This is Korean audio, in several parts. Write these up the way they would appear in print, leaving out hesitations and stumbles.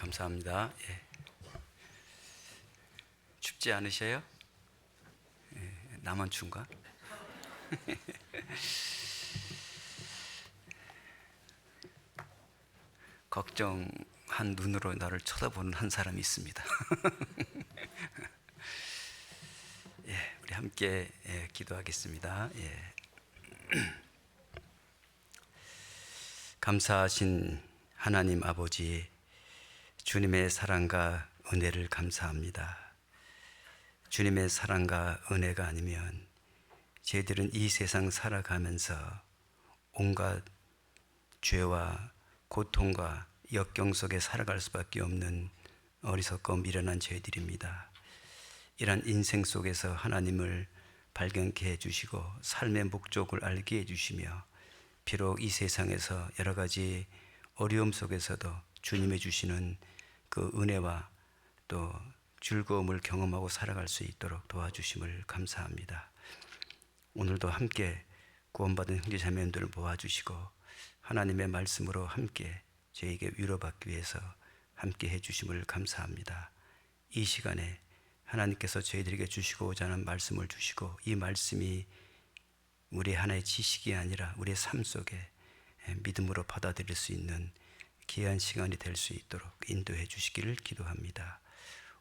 감사합니다. 예. 춥지 않으세요? 예, 나만 추운가? 걱정한 눈으로 나를 쳐다보는 한 사람이 있습니다. 예, 우리 함께 기도하겠습니다. 예. 감사하신 하나님 아버지, 주님의 사랑과 은혜를 감사합니다. 주님의 사랑과 은혜가 아니면 저희들은 이 세상 살아가면서 온갖 죄와 고통과 역경 속에 살아갈 수밖에 없는 어리석고 미련한 저희들입니다. 이런 인생 속에서 하나님을 발견케 해주시고 삶의 목적을 알게 해주시며 비록 이 세상에서 여러 가지 어려움 속에서도 주님이 주시는 그 은혜와 또 즐거움을 경험하고 살아갈 수 있도록 도와주심을 감사합니다. 오늘도 함께 구원받은 형제자매들을 모아주시고 하나님의 말씀으로 함께 저에게 위로받기 위해서 함께 해주심을 감사합니다. 이 시간에 하나님께서 저희들에게 주시고자 하는 말씀을 주시고 이 말씀이 우리 하나의 지식이 아니라 우리의 삶 속에 믿음으로 받아들일 수 있는 귀한 시간이 될 수 있도록 인도해 주시기를 기도합니다.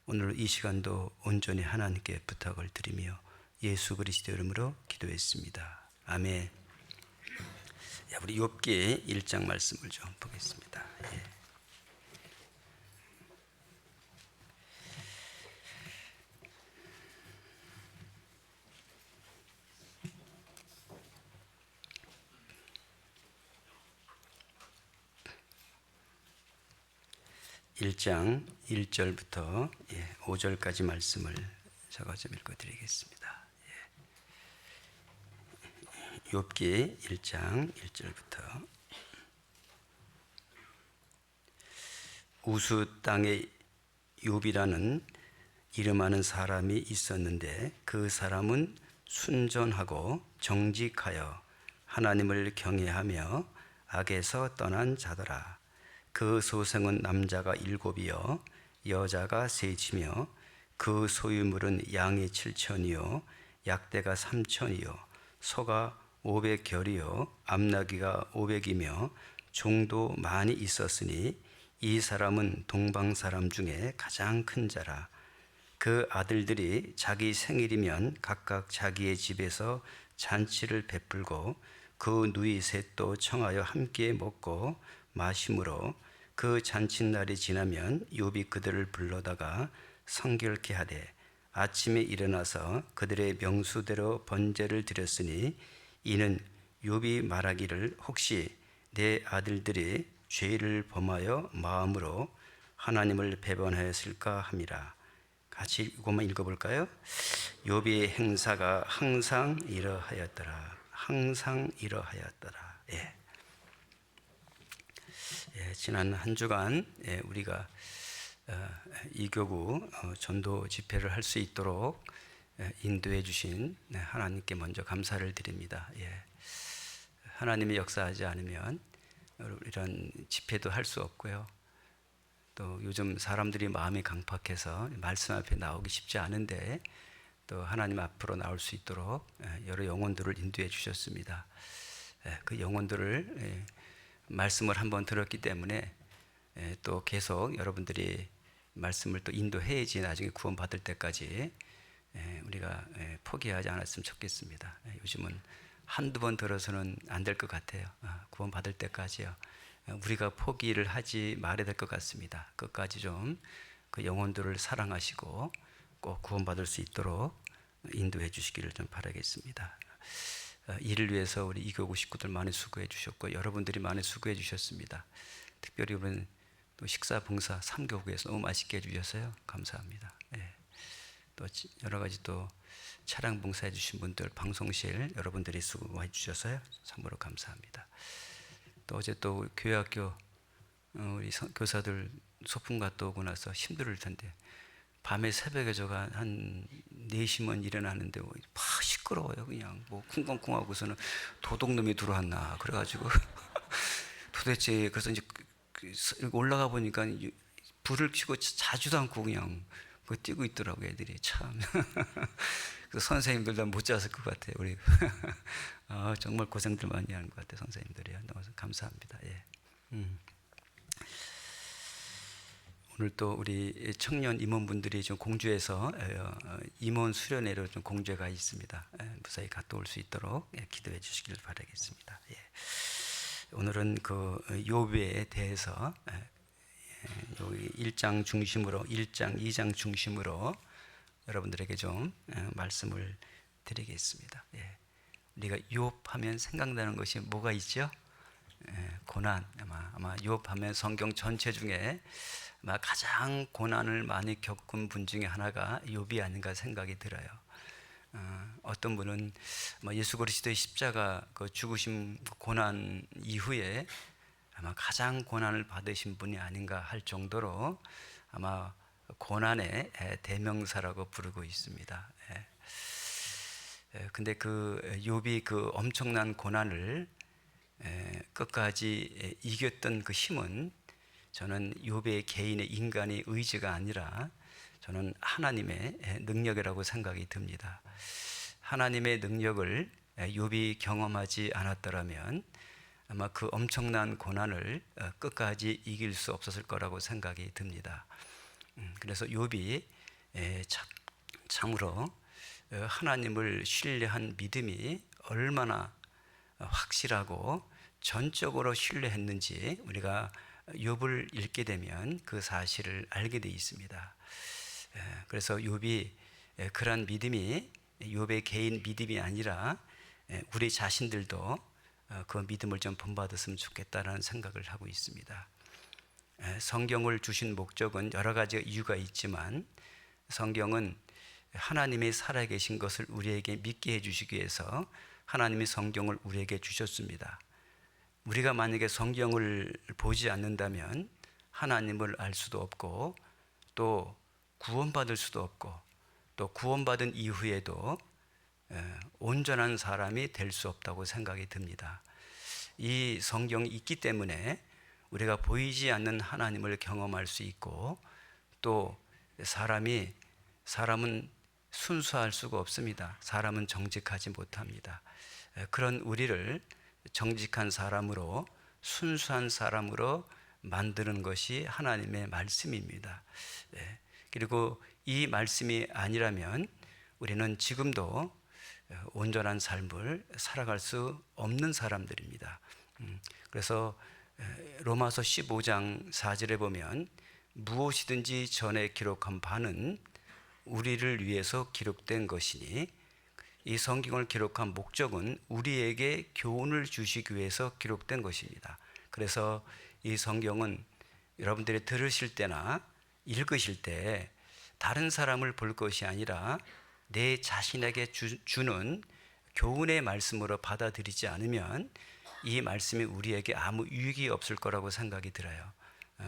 오늘 이 시간도 온전히 하나님께 부탁을 드리며 예수 그리스도 이름으로 기도했습니다. 아멘. 우리 욥기 1장 말씀을 좀 보겠습니다. 예. (1장) 1절부터 5절까지 말씀을 제가 좀 읽어드리겠습니다. 욥기 1장 1절부터 우스 땅에 욥이라는 이름하는 사람이 있었는데 그 사람은 순전하고 정직하여 하나님을 경외하며 악에서 떠난 자더라. 그 소생은 남자가 7이요 여자가 3이며 그 소유물은 양이 7천이요 약대가 3천이요 소가 500결이요 암나귀가 500이며 종도 많이 있었으니 이 사람은 동방 사람 중에 가장 큰 자라. 그 아들들이 자기 생일이면 각각 자기의 집에서 잔치를 베풀고 그 누이 셋도 청하여 함께 먹고 마심으로 그 잔칫날이 지나면 욥이 그들을 불러다가 성결케 하되 아침에 일어나서 그들의 명수대로 번제를 드렸으니 이는 욥이 말하기를 혹시 내 아들들이 죄를 범하여 마음으로 하나님을 배반하였을까 함이라. 같이 이것만 읽어볼까요? 욥의 행사가 항상 이러하였더라. 항상 이러하였더라. 지난 한 주간 우리가 이교구 전도 집회를 할 수 있도록 인도해 주신 하나님께 먼저 감사를 드립니다. 하나님이 역사하지 않으면 이런 집회도 할 수 없고요. 또 요즘 사람들이 마음이 강팍해서 말씀 앞에 나오기 쉽지 않은데 또 하나님 앞으로 나올 수 있도록 여러 영혼들을 인도해 주셨습니다. 그 영혼들을 말씀을 한번 들었기 때문에 또 계속 여러분들이 말씀을 또 인도해야지 나중에 구원받을 때까지 우리가 포기하지 않았으면 좋겠습니다. 요즘은 한두 번 들어서는 안 될 것 같아요. 구원받을 때까지요. 우리가 포기를 하지 말아야 될 것 같습니다. 끝까지 좀 그 영혼들을 사랑하시고 꼭 구원받을 수 있도록 인도해 주시기를 좀 바라겠습니다. 이를 위해서 우리 이교구 식구들 많이 수고해 주셨고 여러분들이 많이 수고해 주셨습니다. 특별히 우리는 또 식사 봉사 3교구에서 너무 맛있게 해주셔서요 감사합니다. 또 여러 가지 또 차량 봉사해 주신 분들 방송실 여러분들이 수고해 주셔서요 참으로 감사합니다. 또 어제 또 교회학교 우리 교사들 소풍 갔다 오고 나서 힘들 텐데 밤에 새벽에 저가 한 4시면 일어나는데 시끄러워요. 그냥 뭐 쿵쾅쿵하고서는 도둑놈이 들어왔나 그래가지고 도대체 그래서 이제 올라가 보니까 불을 켜고 자주도 않고 그냥 그 뛰고 있더라고 애들이 참. 그 선생님들도 못 잤을 것 같아요. 우리 정말 고생들 많이 하는 것 같아요. 선생님들이요. 너무 감사합니다. 예. 오늘 또 우리 청년 임원분들이 좀 공주에서 임원 수련회로 좀 공주에 가 있습니다. 무사히 갔다 올 수 있도록 기도해 주시길 바라겠습니다. 예. 오늘은 그 욥에 대해서 여기 1장 중심으로 1장, 2장 중심으로 여러분들에게 좀 말씀을 드리겠습니다. 예. 우리가 욥하면 생각나는 것이 뭐가 있죠? 고난. 아마 욥하면 성경 전체 중에 아마 가장 고난을 많이 겪은 분 중에 하나가 욥이 아닌가 생각이 들어요. 어떤 분은 예수 그리스도의 십자가 그 죽으심 고난 이후에 아마 가장 고난을 받으신 분이 아닌가 할 정도로 아마 고난의 대명사라고 부르고 있습니다. 근데 그 욥이 그 엄청난 고난을 끝까지 이겼던 그 힘은 저는 욥의 개인의 인간의 의지가 아니라 저는 하나님의 능력이라고 생각이 듭니다. 하나님의 능력을 욥이 경험하지 않았더라면 아마 그 엄청난 고난을 끝까지 이길 수 없었을 거라고 생각이 듭니다. 그래서 욥이 참으로 하나님을 신뢰한 믿음이 얼마나 확실하고 전적으로 신뢰했는지 우리가 욥을 읽게 되면 그 사실을 알게 되어 있습니다. 그래서 욥이 그러한 믿음이 욥의 개인 믿음이 아니라 우리 자신들도 그 믿음을 좀 본받았으면 좋겠다라는 생각을 하고 있습니다. 성경을 주신 목적은 여러 가지 이유가 있지만 성경은 하나님이 살아계신 것을 우리에게 믿게 해주시기 위해서 하나님이 성경을 우리에게 주셨습니다. 우리가 만약에 성경을 보지 않는다면 하나님을 알 수도 없고 또 구원받을 수도 없고 또 구원받은 이후에도 온전한 사람이 될 수 없다고 생각이 듭니다. 이 성경이 있기 때문에 우리가 보이지 않는 하나님을 경험할 수 있고 또 사람은 순수할 수가 없습니다. 사람은 정직하지 못합니다. 그런 우리를 정직한 사람으로 순수한 사람으로 만드는 것이 하나님의 말씀입니다. 그리고 이 말씀이 아니라면 우리는 지금도 온전한 삶을 살아갈 수 없는 사람들입니다. 그래서 로마서 15장 4절에 보면 무엇이든지 전에 기록한 바는 우리를 위해서 기록된 것이니 이 성경을 기록한 목적은 우리에게 교훈을 주시기 위해서 기록된 것입니다. 그래서 이 성경은 여러분들이 들으실 때나 읽으실 때 다른 사람을 볼 것이 아니라 내 자신에게 주는 교훈의 말씀으로 받아들이지 않으면 이 말씀이 우리에게 아무 유익이 없을 거라고 생각이 들어요.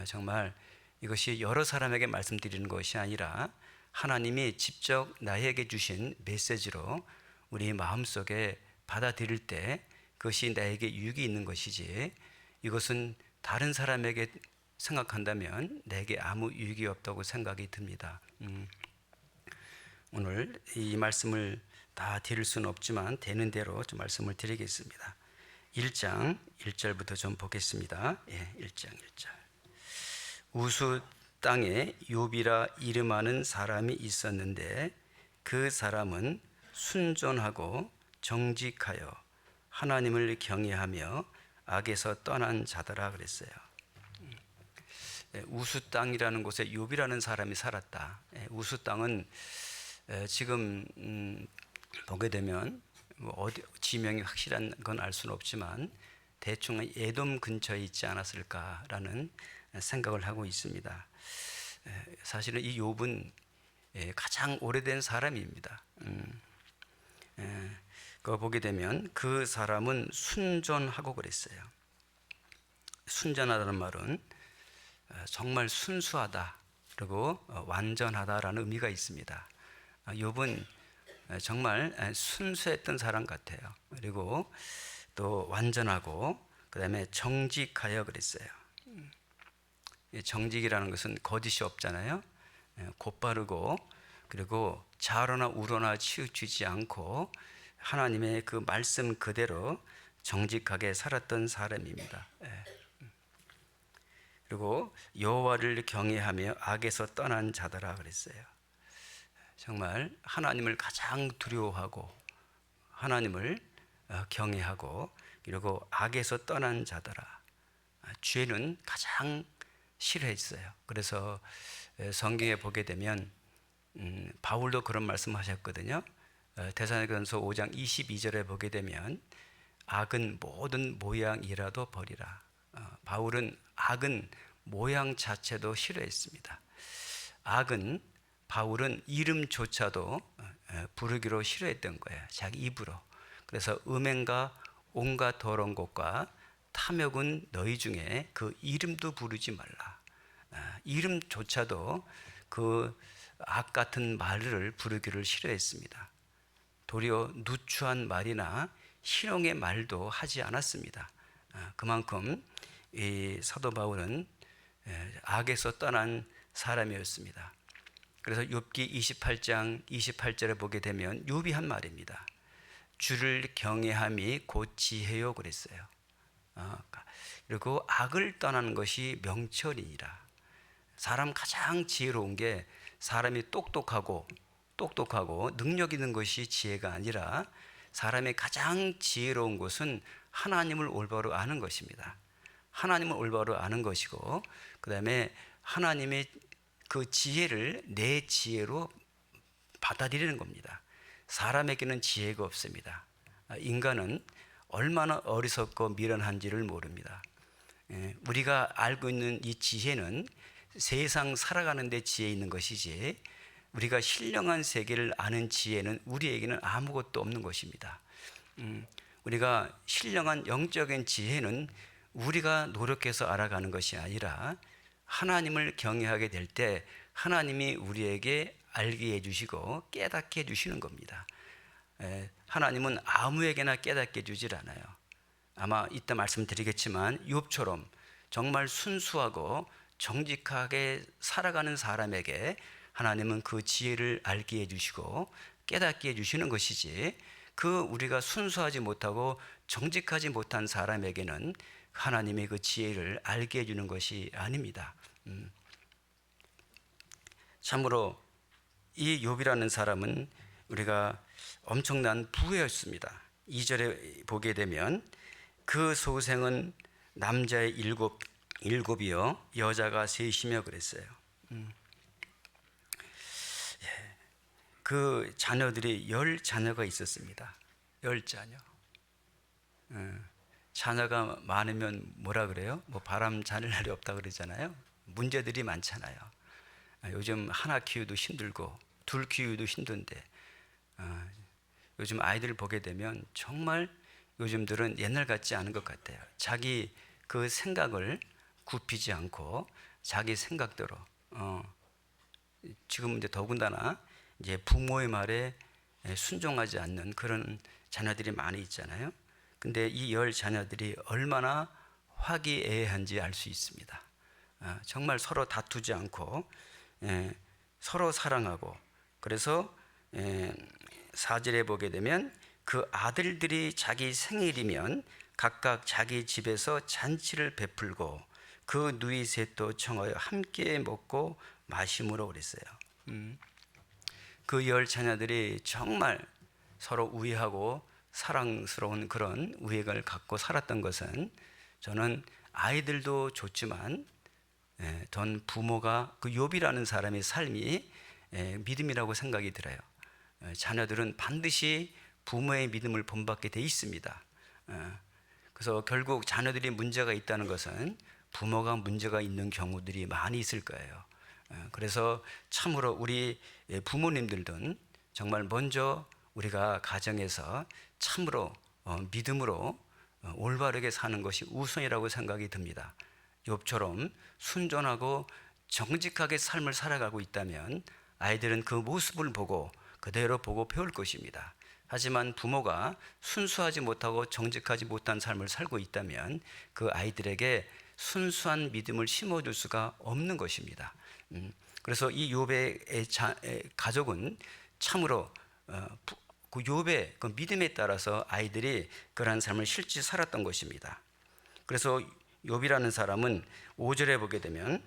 정말 이것이 여러 사람에게 말씀드리는 것이 아니라 하나님이 직접 나에게 주신 메시지로 우리 마음속에 받아들일 때 그것이 나에게 유익이 있는 것이지 이것은 다른 사람에게 생각한다면 내게 아무 유익이 없다고 생각이 듭니다. 오늘 이 말씀을 다 드릴 수는 없지만 되는 대로 좀 말씀을 드리겠습니다. 1장 1절부터 좀 보겠습니다. 1장 1절. 우수 땅에 욥이라 이름하는 사람이 있었는데 그 사람은 순전하고 정직하여 하나님을 경외하며 악에서 떠난 자더라 그랬어요. 우수 땅이라는 곳에 욥이라는 사람이 살았다. 우수 땅은 지금 보게 되면 어디 지명이 확실한 건 알 수는 없지만 대충 에돔 근처에 있지 않았을까라는 생각을 하고 있습니다. 사실은 이 욥은 가장 오래된 사람입니다. 그거 보게 되면 그 사람은 순전하고 그랬어요. 순전하다는 말은 정말 순수하다 그리고 완전하다라는 의미가 있습니다. 욥은 정말 순수했던 사람 같아요. 그리고 또 완전하고 그 다음에 정직하여 그랬어요. 정직이라는 것은 거짓이 없잖아요. 곧바르고 그리고 좌로나 우로나 치우치지 않고 하나님의 그 말씀 그대로 정직하게 살았던 사람입니다. 그리고 여호와를 경외하며 악에서 떠난 자더라 그랬어요. 정말 하나님을 가장 두려워하고 하나님을 경외하고 그리고 악에서 떠난 자더라. 죄는 가장 싫어했어요. 그래서 성경에 보게 되면 바울도 그런 말씀하셨거든요. 데살로니가전서 5장 22절에 보게 되면 악은 모든 모양이라도 버리라. 바울은 악은 모양 자체도 싫어했습니다. 바울은 이름조차도 부르기로 싫어했던 거예요. 자기 입으로. 그래서 음행과 온갖 더러운 것과 탐욕은 너희 중에 그 이름도 부르지 말라. 이름조차도 그 악 같은 말을 부르기를 싫어했습니다. 도리어 누추한 말이나 희롱의 말도 하지 않았습니다. 그만큼 이 사도 바울은 악에서 떠난 사람이었습니다. 그래서 욥기 28장 28절에 보게 되면 욥이 한 말입니다. 주를 경외함이 곧 지혜요 그랬어요. 그리고 악을 떠나는 것이 명철이니라. 사람 가장 지혜로운 게 사람이 똑똑하고 능력 있는 것이 지혜가 아니라 사람의 가장 지혜로운 것은 하나님을 올바로 아는 것입니다. 하나님을 올바로 아는 것이고 그 다음에 하나님의 그 지혜를 내 지혜로 받아들이는 겁니다. 사람에게는 지혜가 없습니다. 인간은 얼마나 어리석고 미련한지를 모릅니다. 우리가 알고 있는 이 지혜는 세상 살아가는 데 지혜 있는 것이지 우리가 신령한 세계를 아는 지혜는 우리에게는 아무것도 없는 것입니다. 우리가 신령한 영적인 지혜는 우리가 노력해서 알아가는 것이 아니라 하나님을 경외하게 될 때 하나님이 우리에게 알게 해주시고 깨닫게 해주시는 겁니다. 하나님은 아무에게나 깨닫게 해주질 않아요. 아마 이따 말씀드리겠지만 욥처럼 정말 순수하고 정직하게 살아가는 사람에게 하나님은 그 지혜를 알게 해주시고 깨닫게 해주시는 것이지 그 우리가 순수하지 못하고 정직하지 못한 사람에게는 하나님의 그 지혜를 알게 해주는 것이 아닙니다. 참으로 이 욥이라는 사람은 우리가 엄청난 부였습니다. 2절에 보게 되면 그 소생은 남자의 일곱이요 여자가 셋이며 그랬어요. 그 자녀들이 10자녀가 있었습니다. 10자녀. 자녀가 많으면 뭐라 그래요? 뭐 바람 자를 날이 없다 그러잖아요. 문제들이 많잖아요. 요즘 하나 키우도 힘들고 둘 키우도 힘든데 요즘 아이들 보게 되면 정말 요즘들은 옛날 같지 않은 것 같아요. 자기 그 생각을 굽히지 않고 자기 생각대로 지금 이제 더군다나 이제 부모의 말에 순종하지 않는 그런 자녀들이 많이 있잖아요. 근데 이 10자녀들이 얼마나 화기애애한지 알 수 있습니다. 정말 서로 다투지 않고 서로 사랑하고 그래서 4절에 보게 되면 그 아들들이 자기 생일이면 각각 자기 집에서 잔치를 베풀고 그 누이 셋도 청하여 함께 먹고 마심으로 그랬어요. 그 10자녀들이 정말 서로 우애하고 사랑스러운 그런 우애를 갖고 살았던 것은 저는 아이들도 좋지만 전 부모가 그 욥이라는 사람의 삶이 믿음이라고 생각이 들어요. 자녀들은 반드시 부모의 믿음을 본받게 돼 있습니다. 그래서 결국 자녀들이 문제가 있다는 것은 부모가 문제가 있는 경우들이 많이 있을 거예요. 그래서 참으로 우리 부모님들은 정말 먼저 우리가 가정에서 참으로 믿음으로 올바르게 사는 것이 우선이라고 생각이 듭니다. 욥처럼 순전하고 정직하게 삶을 살아가고 있다면 아이들은 그 모습을 보고 그대로 보고 배울 것입니다. 하지만 부모가 순수하지 못하고 정직하지 못한 삶을 살고 있다면 그 아이들에게 순수한 믿음을 심어줄 수가 없는 것입니다. 그래서 이 욥의 가족은 참으로 그 욥의 그 믿음에 따라서 아이들이 그러한 삶을 실제 살았던 것입니다. 그래서 욥이라는 사람은 5절에 보게 되면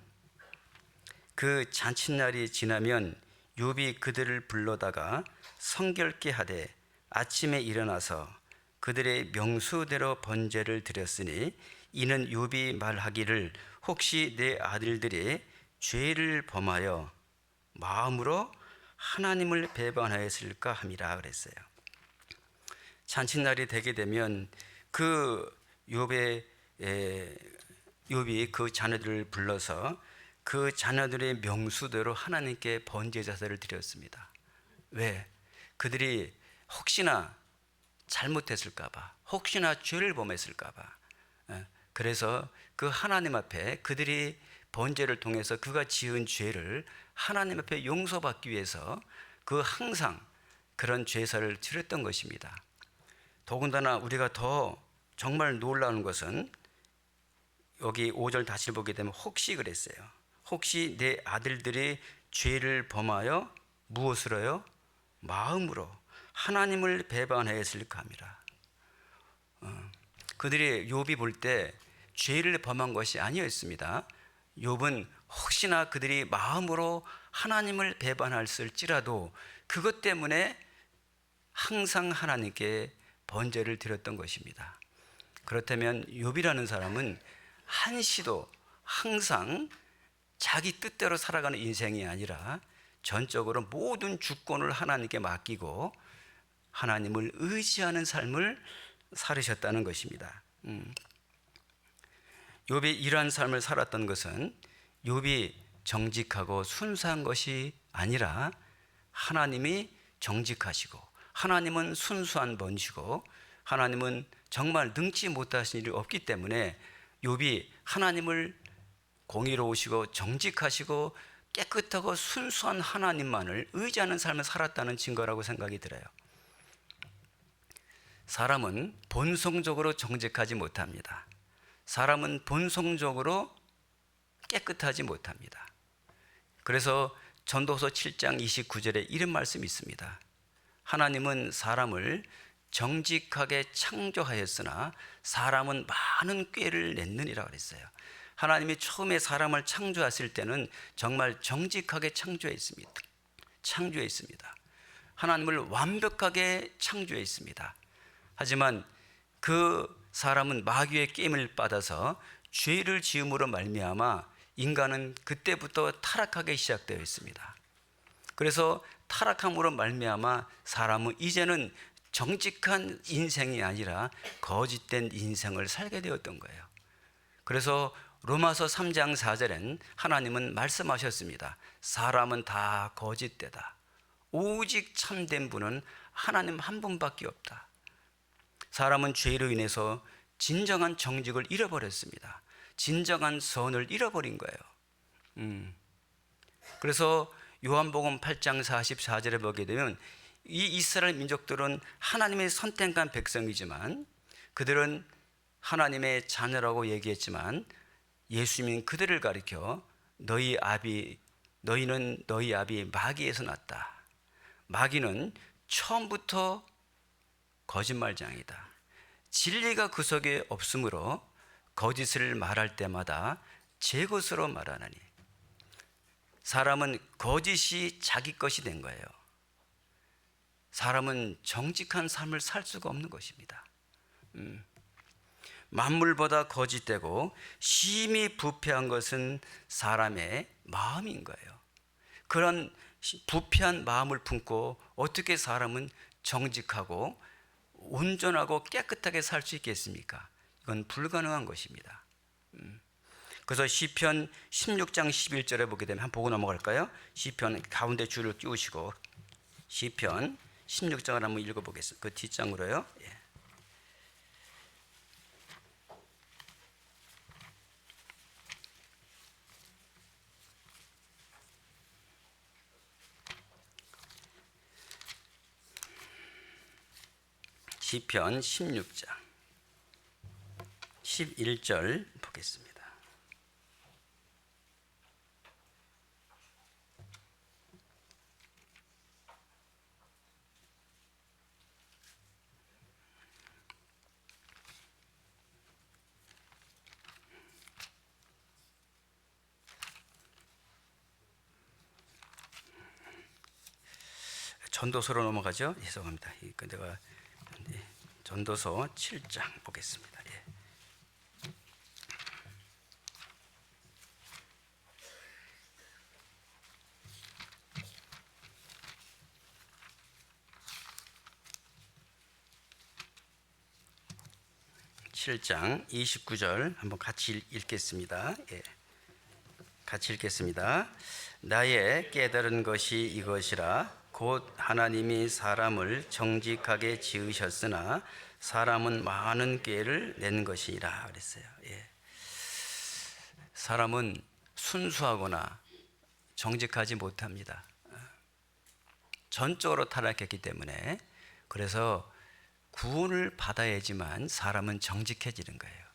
그 잔칫날이 지나면 욥이 그들을 불러다가 성결케 하되 아침에 일어나서 그들의 명수대로 번제를 드렸으니 이는 욥이 말하기를 혹시 내 아들들이 죄를 범하여 마음으로 하나님을 배반하였을까 함이라 그랬어요. 잔칫날이 되게 되면 그 욥이 그 자녀들을 불러서 그 자녀들의 명수대로 하나님께 번제 제사를 드렸습니다. 왜? 그들이 혹시나 잘못했을까 봐, 혹시나 죄를 범했을까 봐. 그래서 그 하나님 앞에 그들이 번제를 통해서 그가 지은 죄를 하나님 앞에 용서받기 위해서 그 항상 그런 제사를 드렸던 것입니다. 더군다나 우리가 더 정말 놀라운 것은 여기 5절 다시 보게 되면 혹시 그랬어요. 혹시 내 아들들이 죄를 범하여 무엇으로요? 마음으로 하나님을 배반하였을까 함이라. 그들이 욥이 볼 때 죄를 범한 것이 아니었습니다. 욥은 혹시나 그들이 마음으로 하나님을 배반할지라도 그것 때문에 항상 하나님께 번제를 드렸던 것입니다. 그렇다면 욥이라는 사람은 한시도 항상 자기 뜻대로 살아가는 인생이 아니라 전적으로 모든 주권을 하나님께 맡기고 하나님을 의지하는 삶을 살으셨다는 것입니다. 욥이 이러한 삶을 살았던 것은 욥이 정직하고 순수한 것이 아니라 하나님이 정직하시고 하나님은 순수한 분이시고 하나님은 정말 능치 못하신 일이 없기 때문에 욥이 하나님을 공의로우시고 정직하시고 깨끗하고 순수한 하나님만을 의지하는 삶을 살았다는 증거라고 생각이 들어요. 사람은 본성적으로 정직하지 못합니다. 사람은 본성적으로 깨끗하지 못합니다. 그래서 전도서 7장 29절에 이런 말씀이 있습니다. 하나님은 사람을 정직하게 창조하였으나 사람은 많은 꾀를 냈느니라 그랬어요. 하나님이 처음에 사람을 창조하실 때는 정말 정직하게 창조했습니다. 하나님을 완벽하게 창조했습니다. 하지만 그 사람은 마귀의 게임을 받아서 죄를 지음으로 말미암아 인간은 그때부터 타락하기 시작되어 있습니다. 그래서 타락함으로 말미암아 사람은 이제는 정직한 인생이 아니라 거짓된 인생을 살게 되었던 거예요. 그래서 로마서 3장 4절엔 하나님은 말씀하셨습니다. 사람은 다 거짓되다. 오직 참된 분은 하나님 한 분밖에 없다. 사람은 죄로 인해서 진정한 정직을 잃어버렸습니다. 진정한 선을 잃어버린 거예요. 그래서 요한복음 8장 44절에 보게 되면 이 이스라엘 민족들은 하나님의 선택한 백성이지만 그들은 하나님의 자녀라고 얘기했지만 예수님은 그들을 가리켜 너희는 너희 아비 마귀에서 났다. 마귀는 처음부터 거짓말장이다. 진리가 그 속에 없으므로 거짓을 말할 때마다 제 것으로 말하나니 사람은 거짓이 자기 것이 된 거예요. 사람은 정직한 삶을 살 수가 없는 것입니다. 만물보다 거짓되고 심히 부패한 것은 사람의 마음인 거예요. 그런 부패한 마음을 품고 어떻게 사람은 정직하고 온전하고 깨끗하게 살 수 있겠습니까? 이건 불가능한 것입니다. 그래서 시편 16장 11절에 보게 되면 한번 보고 넘어갈까요? 시편 가운데 줄을 끼우시고 시편 16장을 한번 읽어보겠습니다. 그 뒷장으로요. 예. 시편 16장 11절 보겠습니다. 전도서로 넘어가죠. 죄송합니다. 내가 전도서 7장 보겠습니다. 7장 29절 한번 같이 읽겠습니다. 같이 읽겠습니다. 나의 깨달은 것이 이것이라 곧 하나님이 사람을 정직하게 지으셨으나 사람은 많은 꾀를 낸 것이라 그랬어요. 사람은 순수하거나 정직하지 못합니다. 전적으로 타락했기 때문에. 그래서 구원을 받아야지만 사람은 정직해지는 거예요.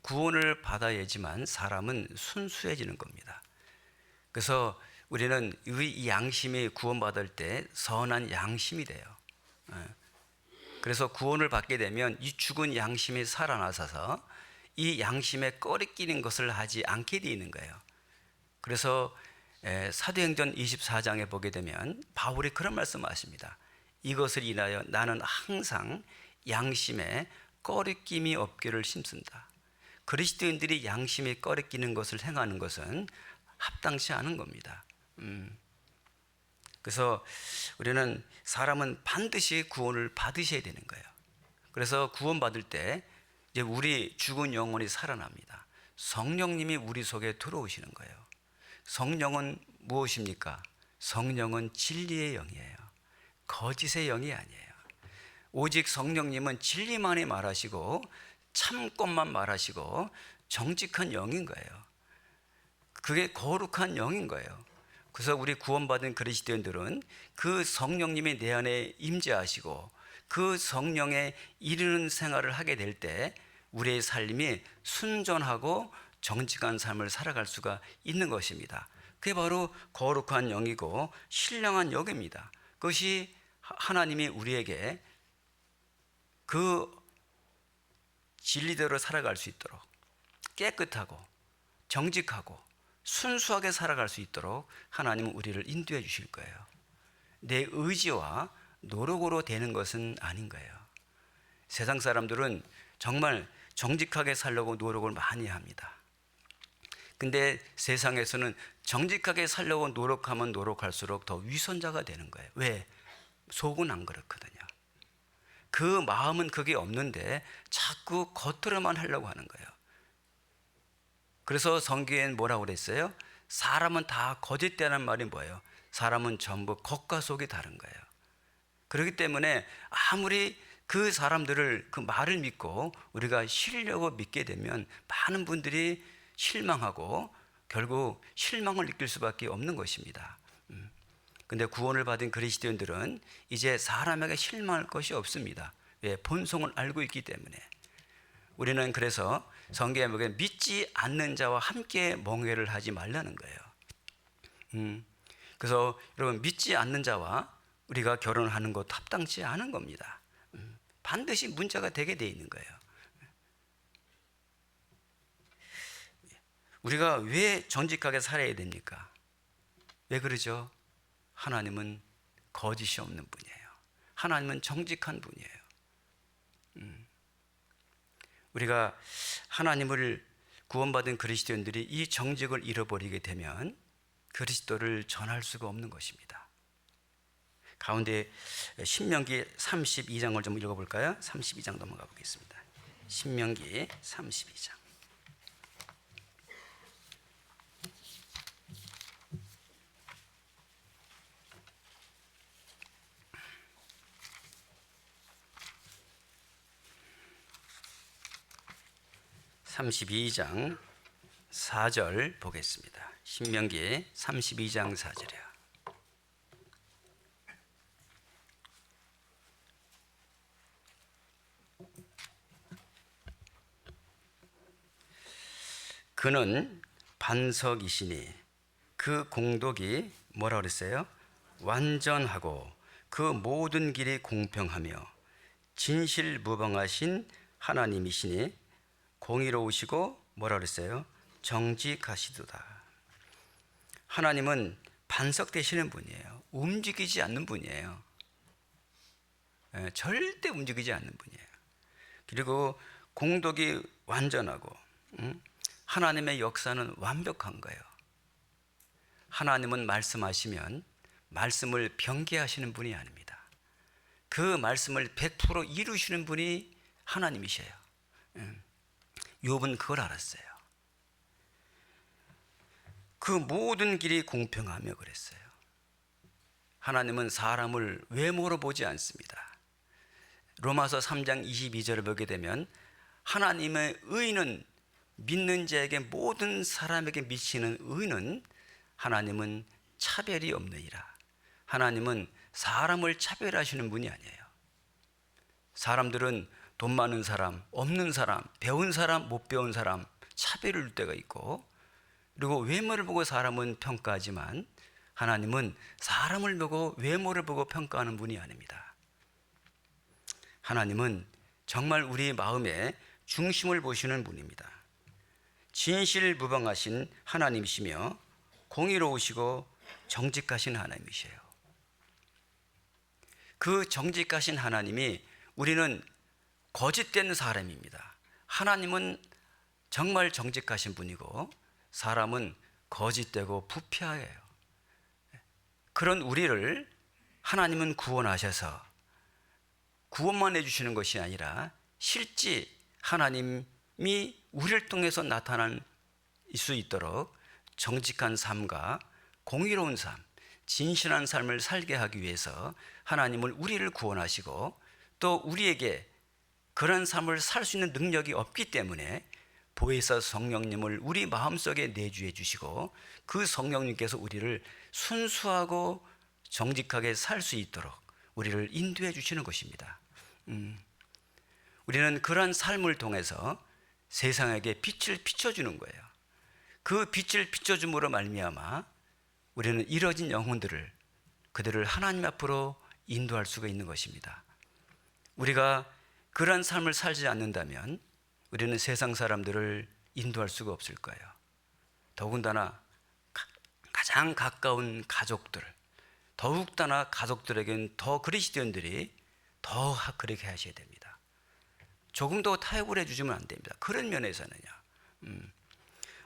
구원을 받아야지만 사람은 순수해지는 겁니다. 그래서 우리는 이 양심이 구원받을 때 선한 양심이 돼요. 그래서 구원을 받게 되면 이 죽은 양심이 살아나서 이 양심에 꺼리끼는 것을 하지 않게 되는 거예요. 그래서 사도행전 24장에 보게 되면 바울이 그런 말씀을 하십니다. 이것을 인하여 나는 항상 양심에 꺼리낌이 없기를 힘쓴다. 그리스도인들이 양심에 꺼리끼는 것을 행하는 것은 합당치 않은 겁니다. 그래서 우리는 사람은 반드시 구원을 받으셔야 되는 거예요. 그래서 구원받을 때 이제 우리 죽은 영혼이 살아납니다. 성령님이 우리 속에 들어오시는 거예요. 성령은 무엇입니까? 성령은 진리의 영이에요. 거짓의 영이 아니에요. 오직 성령님은 진리만이 말하시고 참것만 말하시고 정직한 영인 거예요. 그게 거룩한 영인 거예요. 그래서 우리 구원받은 그리스도인들은 그 성령님이 내 안에 임재하시고 그 성령에 이르는 생활을 하게 될 때 우리의 삶이 순전하고 정직한 삶을 살아갈 수가 있는 것입니다. 그게 바로 거룩한 영이고 신령한 영입니다. 그것이 하나님이 우리에게 그 진리대로 살아갈 수 있도록 깨끗하고 정직하고 순수하게 살아갈 수 있도록 하나님은 우리를 인도해 주실 거예요. 내 의지와 노력으로 되는 것은 아닌 거예요. 세상 사람들은 정말 정직하게 살려고 노력을 많이 합니다. 근데 세상에서는 정직하게 살려고 노력하면 노력할수록 더 위선자가 되는 거예요. 왜? 속은 안 그렇거든요. 그 마음은 그게 없는데 자꾸 겉으로만 하려고 하는 거예요. 그래서 성경엔 뭐라고 그랬어요? 사람은 다 거짓되는 말이 뭐예요? 사람은 전부 겉과 속이 다른 거예요. 그렇기 때문에 아무리 그 사람들을 그 말을 믿고 우리가 쉬려고 믿게 되면 많은 분들이 실망하고 결국 실망을 느낄 수밖에 없는 것입니다. 근데 구원을 받은 그리스도인들은 이제 사람에게 실망할 것이 없습니다. 왜? 본성을 알고 있기 때문에. 우리는 그래서 성경에 보면 믿지 않는 자와 함께 멍해를 하지 말라는 거예요. 그래서 여러분 믿지 않는 자와 우리가 결혼하는 것 합당치 않은 겁니다. 반드시 문제가 되게 돼 있는 거예요. 우리가 왜 정직하게 살아야 됩니까? 왜 그러죠? 하나님은 거짓이 없는 분이에요. 하나님은 정직한 분이에요. 우리가 하나님을 구원받은 그리스도인들이 이 정직을 잃어버리게 되면 그리스도를 전할 수가 없는 것입니다. 가운데 신명기 32장을 좀 읽어볼까요? 32장 넘어가 보겠습니다. 신명기 32장. (32장) 4절 보겠습니다. 신명기 32장 4절이요. 그는 반석이시니 그 공덕이 뭐라 그랬어요? 완전하고 그 모든 길이 공평하며 진실무방하신 하나님이시니 공의로우시고 뭐라 그랬어요? 정직하시도다. 하나님은 반석되시는 분이에요. 움직이지 않는 분이에요. 절대 움직이지 않는 분이에요. 그리고 공덕이 완전하고 하나님의 역사는 완벽한 거예요. 하나님은 말씀하시면 말씀을 변개하시는 분이 아닙니다. 그 말씀을 100% 이루시는 분이 하나님이셔요. 욥은 그걸 알았어요. 그 모든 길이 공평하며 그랬어요. 하나님은 사람을 외모로 보지 않습니다. 로마서 3장 22절을 보게 되면 하나님의 의는 믿는 자에게 모든 사람에게 미치는 의는 하나님은 차별이 없느니라. 하나님은 사람을 차별하시는 분이 아니에요. 사람들은 돈 많은 사람, 없는 사람, 배운 사람, 못 배운 사람 차별을 둘 때가 있고, 그리고 외모를 보고 사람은 평가하지만 하나님은 사람을 보고 외모를 보고 평가하는 분이 아닙니다. 하나님은 정말 우리 마음의 중심을 보시는 분입니다. 진실무방하신 하나님이시며 공의로우시고 정직하신 하나님이세요. 그 정직하신 하나님이, 우리는 거짓된 사람입니다. 하나님은 정말 정직하신 분이고 사람은 거짓되고 부패해요. 그런 우리를 하나님은 구원하셔서 구원만 해주시는 것이 아니라 실제 하나님이 우리를 통해서 나타날 수 있도록 정직한 삶과 공의로운 삶, 진실한 삶을 살게 하기 위해서 하나님은 우리를 구원하시고, 또 우리에게 그런 삶을 살 수 있는 능력이 없기 때문에 보혜사 성령님을 우리 마음속에 내주해 주시고, 그 성령님께서 우리를 순수하고 정직하게 살 수 있도록 우리를 인도해 주시는 것입니다. 우리는 그러한 삶을 통해서 세상에게 빛을 비춰주는 거예요. 그 빛을 비춰줌으로 말미암아 우리는 잃어진 영혼들을, 그들을 하나님 앞으로 인도할 수가 있는 것입니다. 우리가 그러한 삶을 살지 않는다면 우리는 세상 사람들을 인도할 수가 없을 거예요. 더군다나 가장 가까운 가족들, 더욱다나 가족들에게는 더 그리스도인들이 더 그렇게 하셔야 됩니다. 조금 더 타협을 해주시면 안 됩니다. 그런 면에서는요.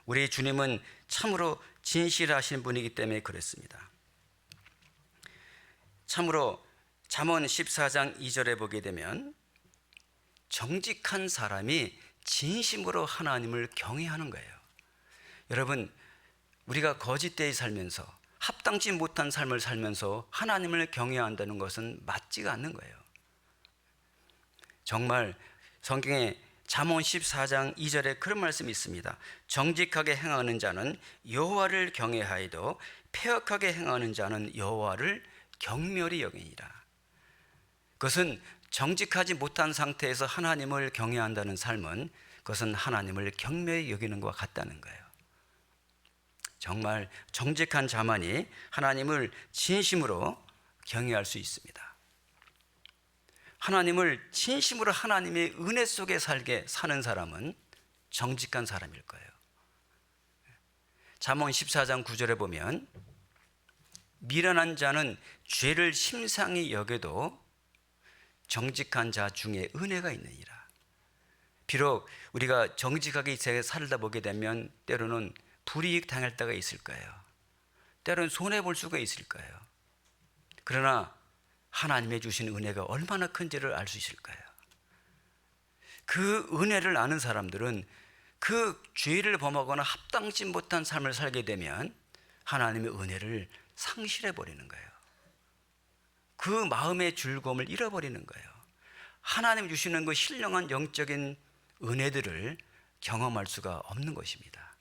우리 주님은 참으로 진실하신 분이기 때문에 그렇습니다. 참으로 잠언 14장 2절에 보게 되면 정직한 사람이 진심으로 하나님을 경외하는 거예요. 여러분, 우리가 거짓되이 살면서 합당치 못한 삶을 살면서 하나님을 경외한다는 것은 맞지가 않는 거예요. 정말 성경에 잠언 14장 2절에 그런 말씀이 있습니다. 정직하게 행하는 자는 여호와를 경외하여도 패역하게 행하는 자는 여호와를 경멸히 여기니라. 그것은 정직하지 못한 상태에서 하나님을 경외한다는 삶은, 그것은 하나님을 경멸히 여기는 것과 같다는 거예요. 정말 정직한 자만이 하나님을 진심으로 경외할 수 있습니다. 하나님을 진심으로 하나님의 은혜 속에 사는 사람은 정직한 사람일 거예요. 잠언 14장 9절에 보면 미련한 자는 죄를 심상히 여겨도 정직한 자 중에 은혜가 있느니라. 비록 우리가 정직하게 살다 보게 되면 때로는 불이익 당할 때가 있을 거예요. 때로는 손해볼 수가 있을 거예요. 그러나 하나님의 주신 은혜가 얼마나 큰지를 알 수 있을 거예요. 그 은혜를 아는 사람들은 그 죄를 범하거나 합당치 못한 삶을 살게 되면 하나님의 은혜를 상실해버리는 거예요. 그 마음의 즐거움을 잃어버리는 거예요. 하나님 주시는 그 신령한 영적인 은혜들을 경험할 수가 없는 것입니다.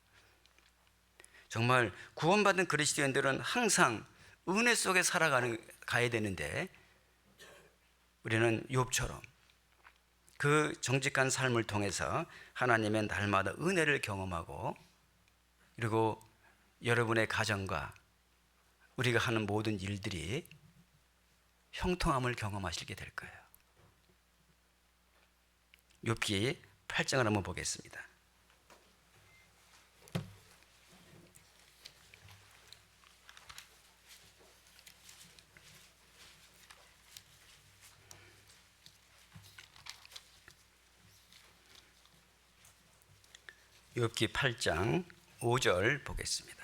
정말 구원받은 그리스도인들은 항상 은혜 속에 가야 되는데, 우리는 욥처럼 그 정직한 삶을 통해서 하나님의 날마다 은혜를 경험하고, 그리고 여러분의 가정과 우리가 하는 모든 일들이 형통함을 경험하시게 될 거예요. 욥기 8장을 한번 보겠습니다. 욥기 8장 5절 보겠습니다.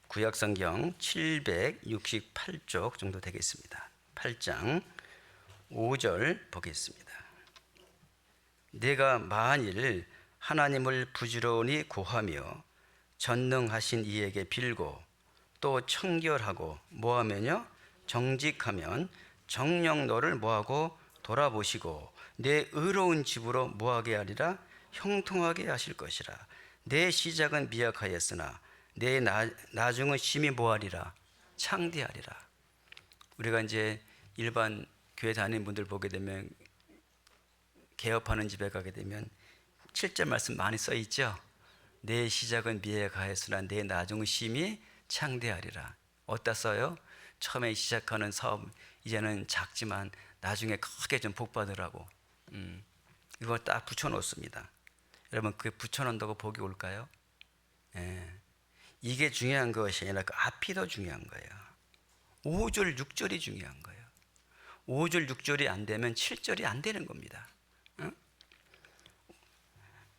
구약성경 768쪽 정도 되겠습니다. 8장 5절 보겠습니다. 내가 만일 하나님을 부지런히 구하며 전능하신 이에게 빌고 또 청결하고 뭐하면요? 정직하면 정녕 너를 뭐하고 돌아보시고 내 의로운 집으로 뭐하게 하리라? 형통하게 하실 것이라. 내 시작은 미약하였으나 내 나중은 심히 뭐하리라? 창대하리라. 우리가 이제 일반 교회 다니는 분들 보게 되면, 개업하는 집에 가게 되면 7절 말씀 많이 써 있죠. 내 시작은 미약하였으나 내 나중은 심히 창대하리라. 어디다 써요? 처음에 시작하는 사업 이제는 작지만 나중에 크게 좀 복 받으라고. 이걸 딱 붙여 놓습니다. 여러분, 그 붙여 놓는다고 복이 올까요? 예. 이게 중요한 것이 아니라 그 앞이 더 중요한 거예요. 5절 6절이 중요한 거예요. 5절 6절이 안 되면 7절이 안 되는 겁니다.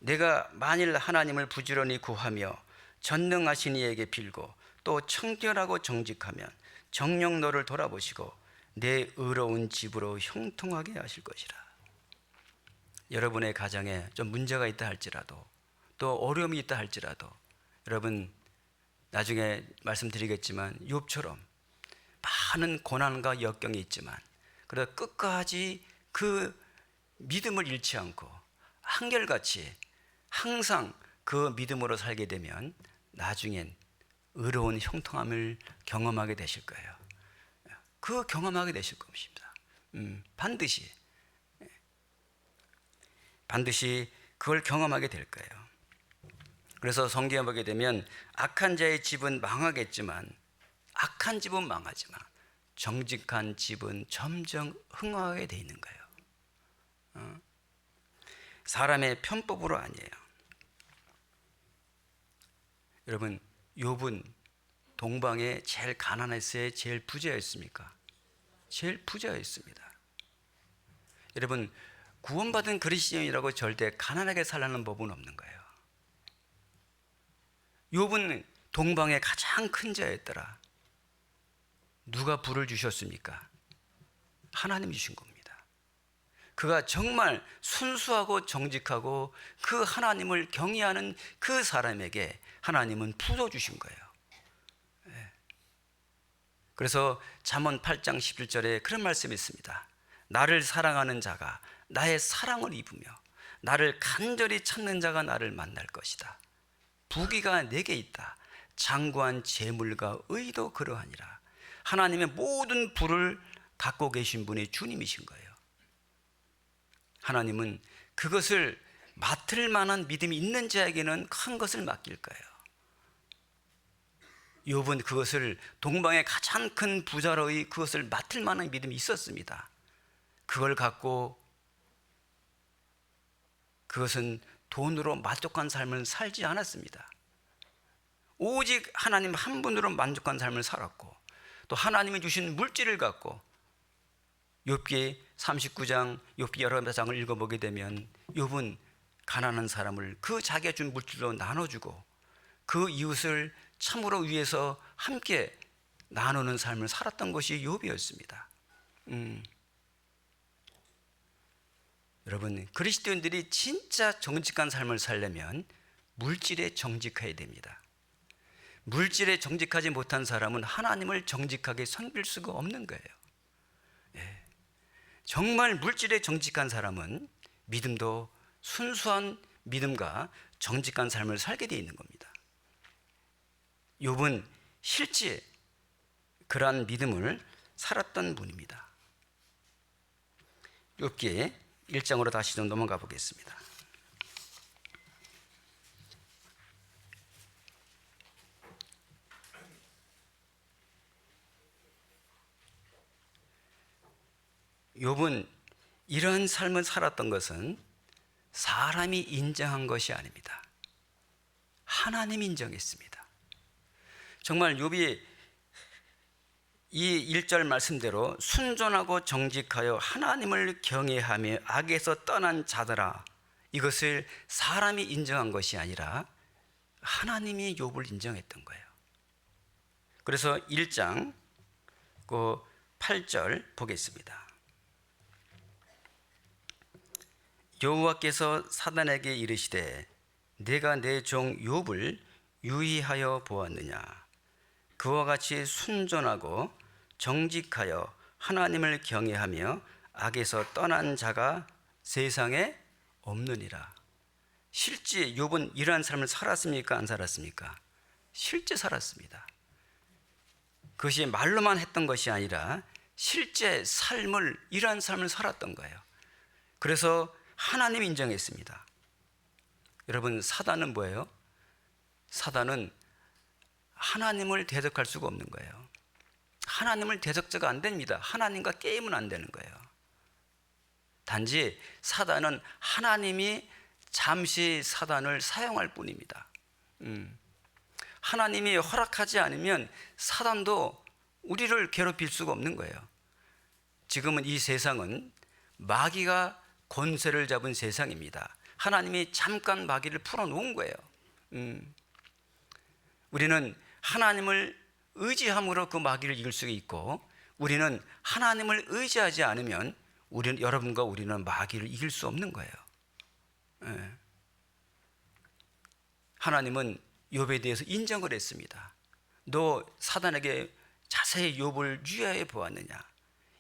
내가 만일 하나님을 부지런히 구하며 전능하신 이에게 빌고 또 청결하고 정직하면 정녕 너를 돌아보시고 내 의로운 집으로 형통하게 하실 것이라. 여러분의 가정에 좀 문제가 있다 할지라도, 또 어려움이 있다 할지라도, 여러분 나중에 말씀드리겠지만 욥처럼 많은 고난과 역경이 있지만 그러나 끝까지 그 믿음을 잃지 않고 한결같이 항상 그 믿음으로 살게 되면 나중엔 의로운 형통함을 경험하게 되실 거예요. 그 경험하게 되실 것입니다. 반드시 그걸 경험하게 될 거예요. 그래서 성경에 보게 되면 악한 자의 집은 망하겠지만, 악한 집은 망하지만 정직한 집은 점점 흥하게 돼 있는 거예요. 사람의 편법으로 아니에요. 여러분, 욥은 동방에 제일 가난했어요? 제일 부자였습니까? 제일 부자였습니다. 여러분, 구원받은 그리스도인이라고 절대 가난하게 살라는 법은 없는 거예요. 욥은 동방의 가장 큰 자였더라. 누가 부를 주셨습니까? 하나님이 주신 겁니다. 그가 정말 순수하고 정직하고 그 하나님을 경외하는 그 사람에게 하나님은 풀어주신 거예요. 그래서 잠언 8장 11절에 그런 말씀이 있습니다. 나를 사랑하는 자가 나의 사랑을 입으며 나를 간절히 찾는 자가 나를 만날 것이다. 부귀가 내게 있다. 장구한 재물과 의도 그러하니라. 하나님의 모든 부를 갖고 계신 분이 주님이신 거예요. 하나님은 그것을 맡을 만한 믿음이 있는 자에게는 큰 것을 맡길 거예요. 욥은 그것을, 동방의 가장 큰 부자로의 그것을 맡을 만한 믿음이 있었습니다. 그걸 갖고 그것은 돈으로 만족한 삶을 살지 않았습니다. 오직 하나님 한 분으로 만족한 삶을 살았고, 또 하나님이 주신 물질을 갖고, 욥기 39장, 욥기 여러 장을 읽어보게 되면 욥은 가난한 사람을 그 자기가 준 물질로 나눠주고 그 이웃을 참으로 위해서 함께 나누는 삶을 살았던 것이 욥이었습니다. 여러분, 그리스도인들이 진짜 정직한 삶을 살려면 물질에 정직해야 됩니다. 물질에 정직하지 못한 사람은 하나님을 정직하게 섬길 수가 없는 거예요. 정말 물질에 정직한 사람은 믿음도 순수한 믿음과 정직한 삶을 살게 되어 있는 겁니다. 욥은 실제 그러한 믿음을 살았던 분입니다. 욥기 1장으로 다시 좀 넘어가 보겠습니다. 욥은 이런 삶을 살았던 것은 사람이 인정한 것이 아닙니다. 하나님이 인정했습니다. 정말 욥이 이 1절 말씀대로 순전하고 정직하여 하나님을 경외하며 악에서 떠난 자들아, 이것을 사람이 인정한 것이 아니라 하나님이 욥을 인정했던 거예요. 그래서 1장 그 8절 보겠습니다. 여호와께서 사단에게 이르시되 내가 내 종 욥을 유의하여 보았느냐. 그와 같이 순전하고 정직하여 하나님을 경외하며 악에서 떠난 자가 세상에 없느니라. 실제 욥은 이러한 삶을 살았습니까? 안 살았습니까? 실제 살았습니다. 그것이 말로만 했던 것이 아니라 실제 삶을, 이러한 삶을 살았던 거예요. 그래서 하나님이 인정했습니다. 여러분, 사단은 뭐예요? 사단은 하나님을 대적할 수가 없는 거예요. 하나님을 대적자가 안 됩니다. 하나님과 게임은 안 되는 거예요. 단지 사단은 하나님이 잠시 사단을 사용할 뿐입니다. 하나님이 허락하지 않으면 사단도 우리를 괴롭힐 수가 없는 거예요. 지금은 이 세상은 마귀가 권세를 잡은 세상입니다. 하나님이 잠깐 마귀를 풀어놓은 거예요. 우리는 하나님을 의지함으로 그 마귀를 이길 수 있고, 우리는 하나님을 의지하지 않으면 여러분과 우리는 마귀를 이길 수 없는 거예요. 하나님은 욥에 대해서 인정을 했습니다. 너 사단에게 자세히 욥을 유의해 보았느냐.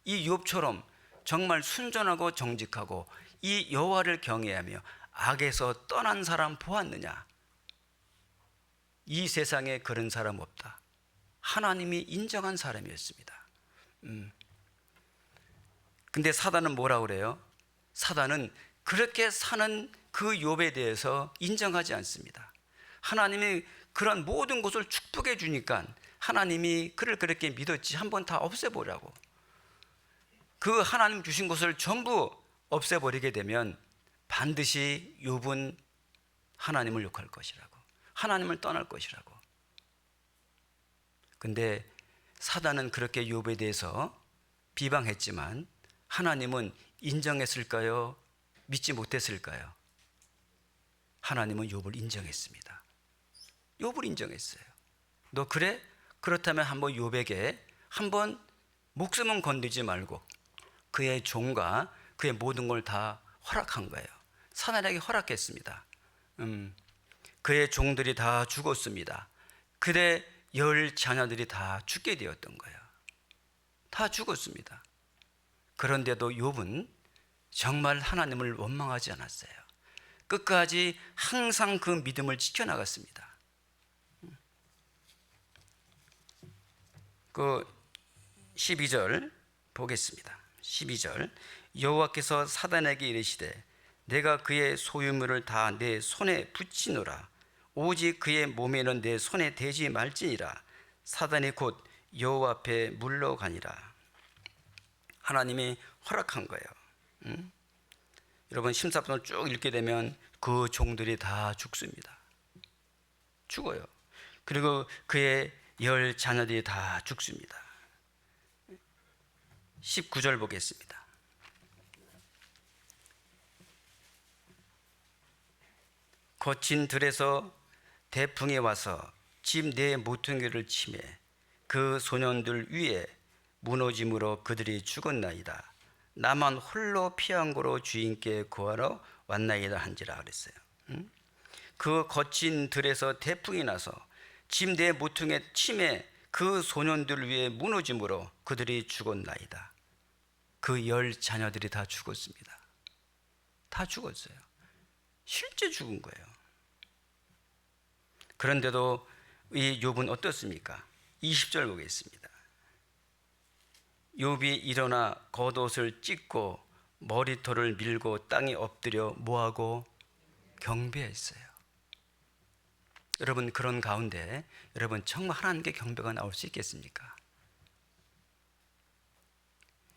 이 욥처럼 정말 순전하고 정직하고 이 여호와를 경외하며 악에서 떠난 사람 보았느냐. 이 세상에 그런 사람 없다. 하나님이 인정한 사람이었습니다. 근데 사단은 뭐라고 그래요? 사단은 그렇게 사는 그 욥에 대해서 인정하지 않습니다. 하나님이 그런 모든 것을 축복해 주니까 하나님이 그를 그렇게 믿었지 한번 다 없애보라고. 그 하나님 주신 것을 전부 없애버리게 되면 반드시 욥은 하나님을 욕할 것이라고, 하나님을 떠날 것이라고. 근데 사단은 그렇게 욥에 대해서 비방했지만 하나님은 인정했을까요? 믿지 못했을까요? 하나님은 욥을 인정했습니다. 욥을 인정했어요. 너 그래? 그렇다면 한번 욥에게 한번 목숨은 건들지 말고 그의 종과 그의 모든 걸 다 허락한 거예요. 사단에게 허락했습니다. 그의 종들이 다 죽었습니다. 그의 10 자녀들이 다 죽게 되었던 거예요. 다 죽었습니다. 그런데도 욥은 정말 하나님을 원망하지 않았어요. 끝까지 항상 그 믿음을 지켜나갔습니다. 그 12절 보겠습니다. 12절 여호와께서 사단에게 이르시되 내가 그의 소유물을 다 내 손에 붙이노라. 오직 그의 몸에는 내 손에 대지 말지니라. 사단이 곧 여호와 앞에 물러가니라. 하나님이 허락한 거예요. 여러분, 심사편을 쭉 읽게 되면 그 종들이 다 죽습니다. 죽어요. 그리고 그의 10 자녀들이 다 죽습니다. 19절 보겠습니다. 거친 들에서 대풍이 와서 집 내 모퉁이를 치매 그 소년들 위에 무너짐으로 그들이 죽었나이다. 나만 홀로 피한 거로 주인께 구하러 왔나이다 한지라 그랬어요. 그 거친 들에서 대풍이 나서 집 내 모퉁이에 치매 그 소년들 위에 무너짐으로 그들이 죽었나이다. 그 10 자녀들이 다 죽었습니다. 다 죽었어요. 실제 죽은 거예요. 그런데도 이 욥은 어떻습니까? 20절 보겠습니다. 욥이 일어나 겉옷을 찢고 머리털을 밀고 땅에 엎드려 뭐하고 경배했어요. 여러분, 그런 가운데 여러분 정말 하나님께 경배가 나올 수 있겠습니까?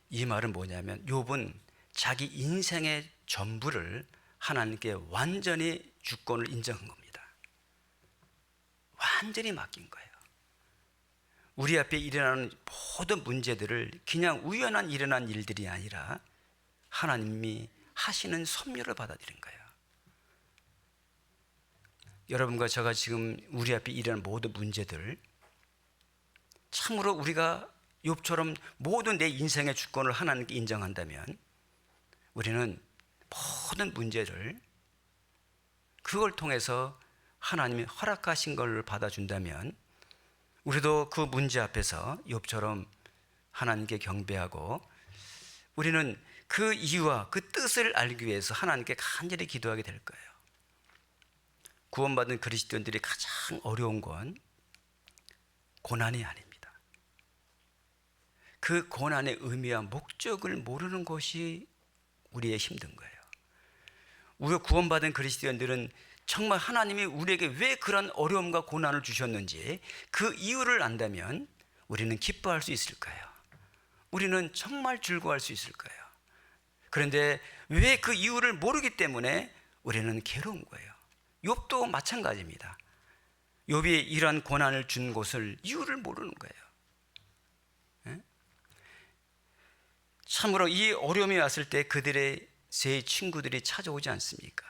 이 말은 뭐냐면 욥은 자기 인생의 전부를 하나님께 완전히 주권을 인정한 겁니다. 완전히 맡긴 거예요. 우리 앞에 일어나는 모든 문제들을 그냥 우연한 일어난 일들이 아니라 하나님이 하시는 섭리를 받아들인 거예요. 여러분과 제가 지금 우리 앞에 일어나는 모든 문제들, 참으로 우리가 욥처럼 모든 내 인생의 주권을 하나님께 인정한다면 우리는 모든 문제를 그걸 통해서 하나님이 허락하신 걸 받아준다면 우리도 그 문제 앞에서 욥처럼 하나님께 경배하고 우리는 그 이유와 그 뜻을 알기 위해서 하나님께 간절히 기도하게 될 거예요. 구원받은 그리스도인들이 가장 어려운 건 고난이 아닙니다. 그 고난의 의미와 목적을 모르는 것이 우리의 힘든 거예요. 우리가 구원받은 그리스도인들은 정말 하나님이 우리에게 왜 그런 어려움과 고난을 주셨는지 그 이유를 안다면 우리는 기뻐할 수 있을 거예요. 우리는 정말 즐거워할 수 있을 거예요. 그런데 왜 그 이유를 모르기 때문에 우리는 괴로운 거예요. 욥도 마찬가지입니다. 욥이 이러한 고난을 준 것을 이유를 모르는 거예요. 예? 참으로 이 어려움이 왔을 때 그들의 세 친구들이 찾아오지 않습니까?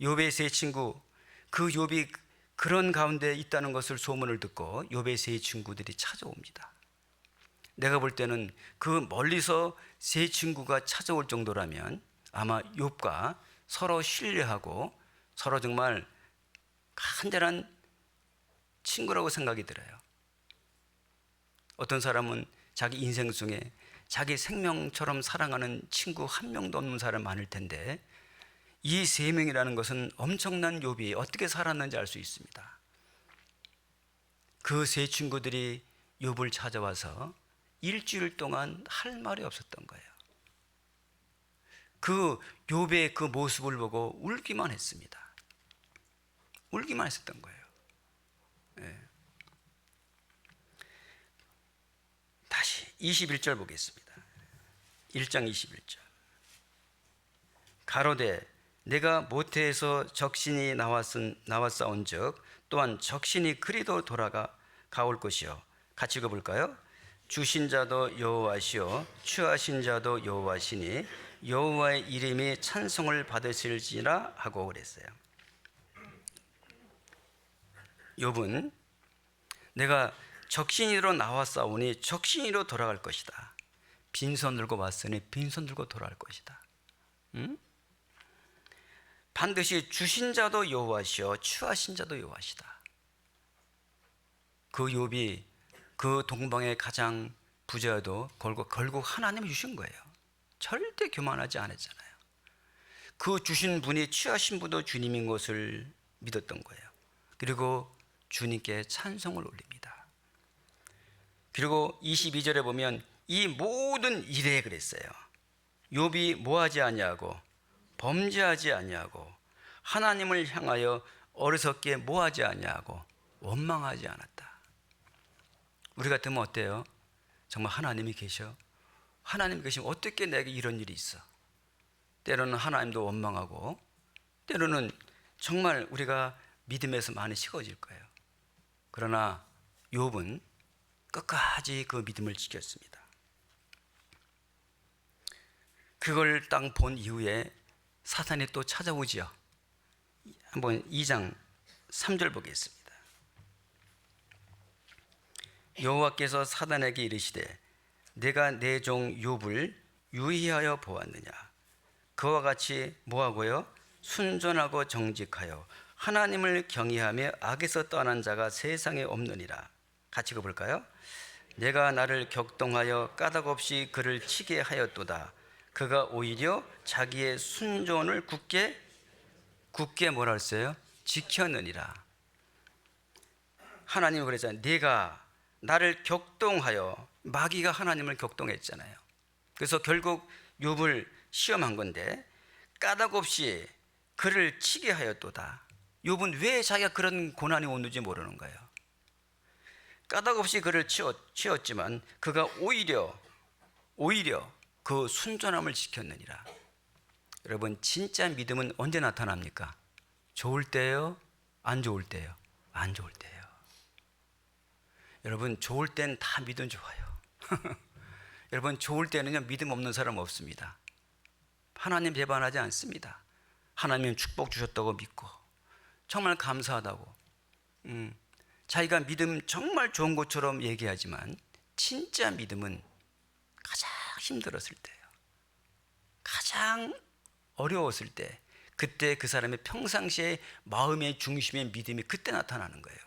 욥의 세 친구, 그 욥이 그런 가운데 있다는 것을 소문을 듣고 욥의 세 친구들이 찾아옵니다. 내가 볼 때는 그 멀리서 세 친구가 찾아올 정도라면 아마 욥과 서로 신뢰하고 서로 정말 간절한 친구라고 생각이 들어요. 어떤 사람은 자기 인생 중에 자기 생명처럼 사랑하는 친구 한 명도 없는 사람 많을 텐데 이 세 명이라는 것은 엄청난 욥이 어떻게 살았는지 알 수 있습니다. 그 세 친구들이 욥을 찾아와서 일주일 동안 할 말이 없었던 거예요. 그 욥의 그 모습을 보고 울기만 했습니다. 울기만 했었던 거예요. 네. 다시 21절 보겠습니다. 1장 21절. 가로되 내가 모태에서 적신이 나왔사온즉 또한 적신이 그리도 가올 것이요. 같이 읽어볼까요? 주신 자도 여호와시요 취하신 자도 여호와시니 여호와의 이름이 찬송을 받으실지라 하고 그랬어요. 욥은 내가 적신이로 나왔사오니 적신이로 돌아갈 것이다. 빈손 들고 왔으니 빈손 들고 돌아갈 것이다. 응? 반드시 주신 자도 여호와시요 취하신 자도 여호와시다. 그 욥이 그 동방의 가장 부자여도 결국 하나님이 주신 거예요. 절대 교만하지 않았잖아요. 그 주신 분이 취하신 분도 주님인 것을 믿었던 거예요. 그리고 주님께 찬송을 올립니다. 그리고 22절에 보면 이 모든 일에 그랬어요. 욥이 뭐하지 아니하고 범죄하지 아니하고 하나님을 향하여 어리석게 뭐하지 아니하고 원망하지 않았다. 우리 같으면 어때요? 정말 하나님이 계셔? 하나님 계시면 어떻게 내게 이런 일이 있어? 때로는 하나님도 원망하고 때로는 정말 우리가 믿음에서 많이 식어질 거예요. 그러나 욥은 끝까지 그 믿음을 지켰습니다. 그걸 딱 본 이후에 사탄이 또 찾아오지요. 한번 2장 3절 보겠습니다. 여호와께서 사단에게 이르시되 내가 내 종 욥을 유의하여 보았느냐. 그와 같이 뭐하고요? 순전하고 정직하여 하나님을 경외하며 악에서 떠난 자가 세상에 없느니라. 같이 읽어볼까요? 내가 나를 격동하여 까닭없이 그를 치게 하였도다. 그가 오히려 자기의 순종을 굳게 뭐라 했어요? 지켰느니라. 하나님이 그랬잖아요. 네가 나를 격동하여, 마귀가 하나님을 격동했잖아요. 그래서 결국 욥을 시험한 건데 까닭없이 그를 치게 하였도다. 욥은 왜 자기가 그런 고난이 오는지 모르는 거예요. 까닭없이 그를 치었지만 그가 오히려 그 순전함을 지켰느니라. 여러분, 진짜 믿음은 언제 나타납니까? 좋을 때요? 안 좋을 때요? 안 좋을 때요. 여러분, 좋을 땐 다 믿음 좋아요. 여러분, 좋을 때는요, 믿음 없는 사람 없습니다. 하나님 배반하지 않습니다. 하나님 축복 주셨다고 믿고 정말 감사하다고. 자기가 믿음 정말 좋은 것처럼 얘기하지만 진짜 믿음은 가장 힘들었을 때예요. 가장 어려웠을 때, 그때 그 사람의 평상시에 마음의 중심의 믿음이 그때 나타나는 거예요.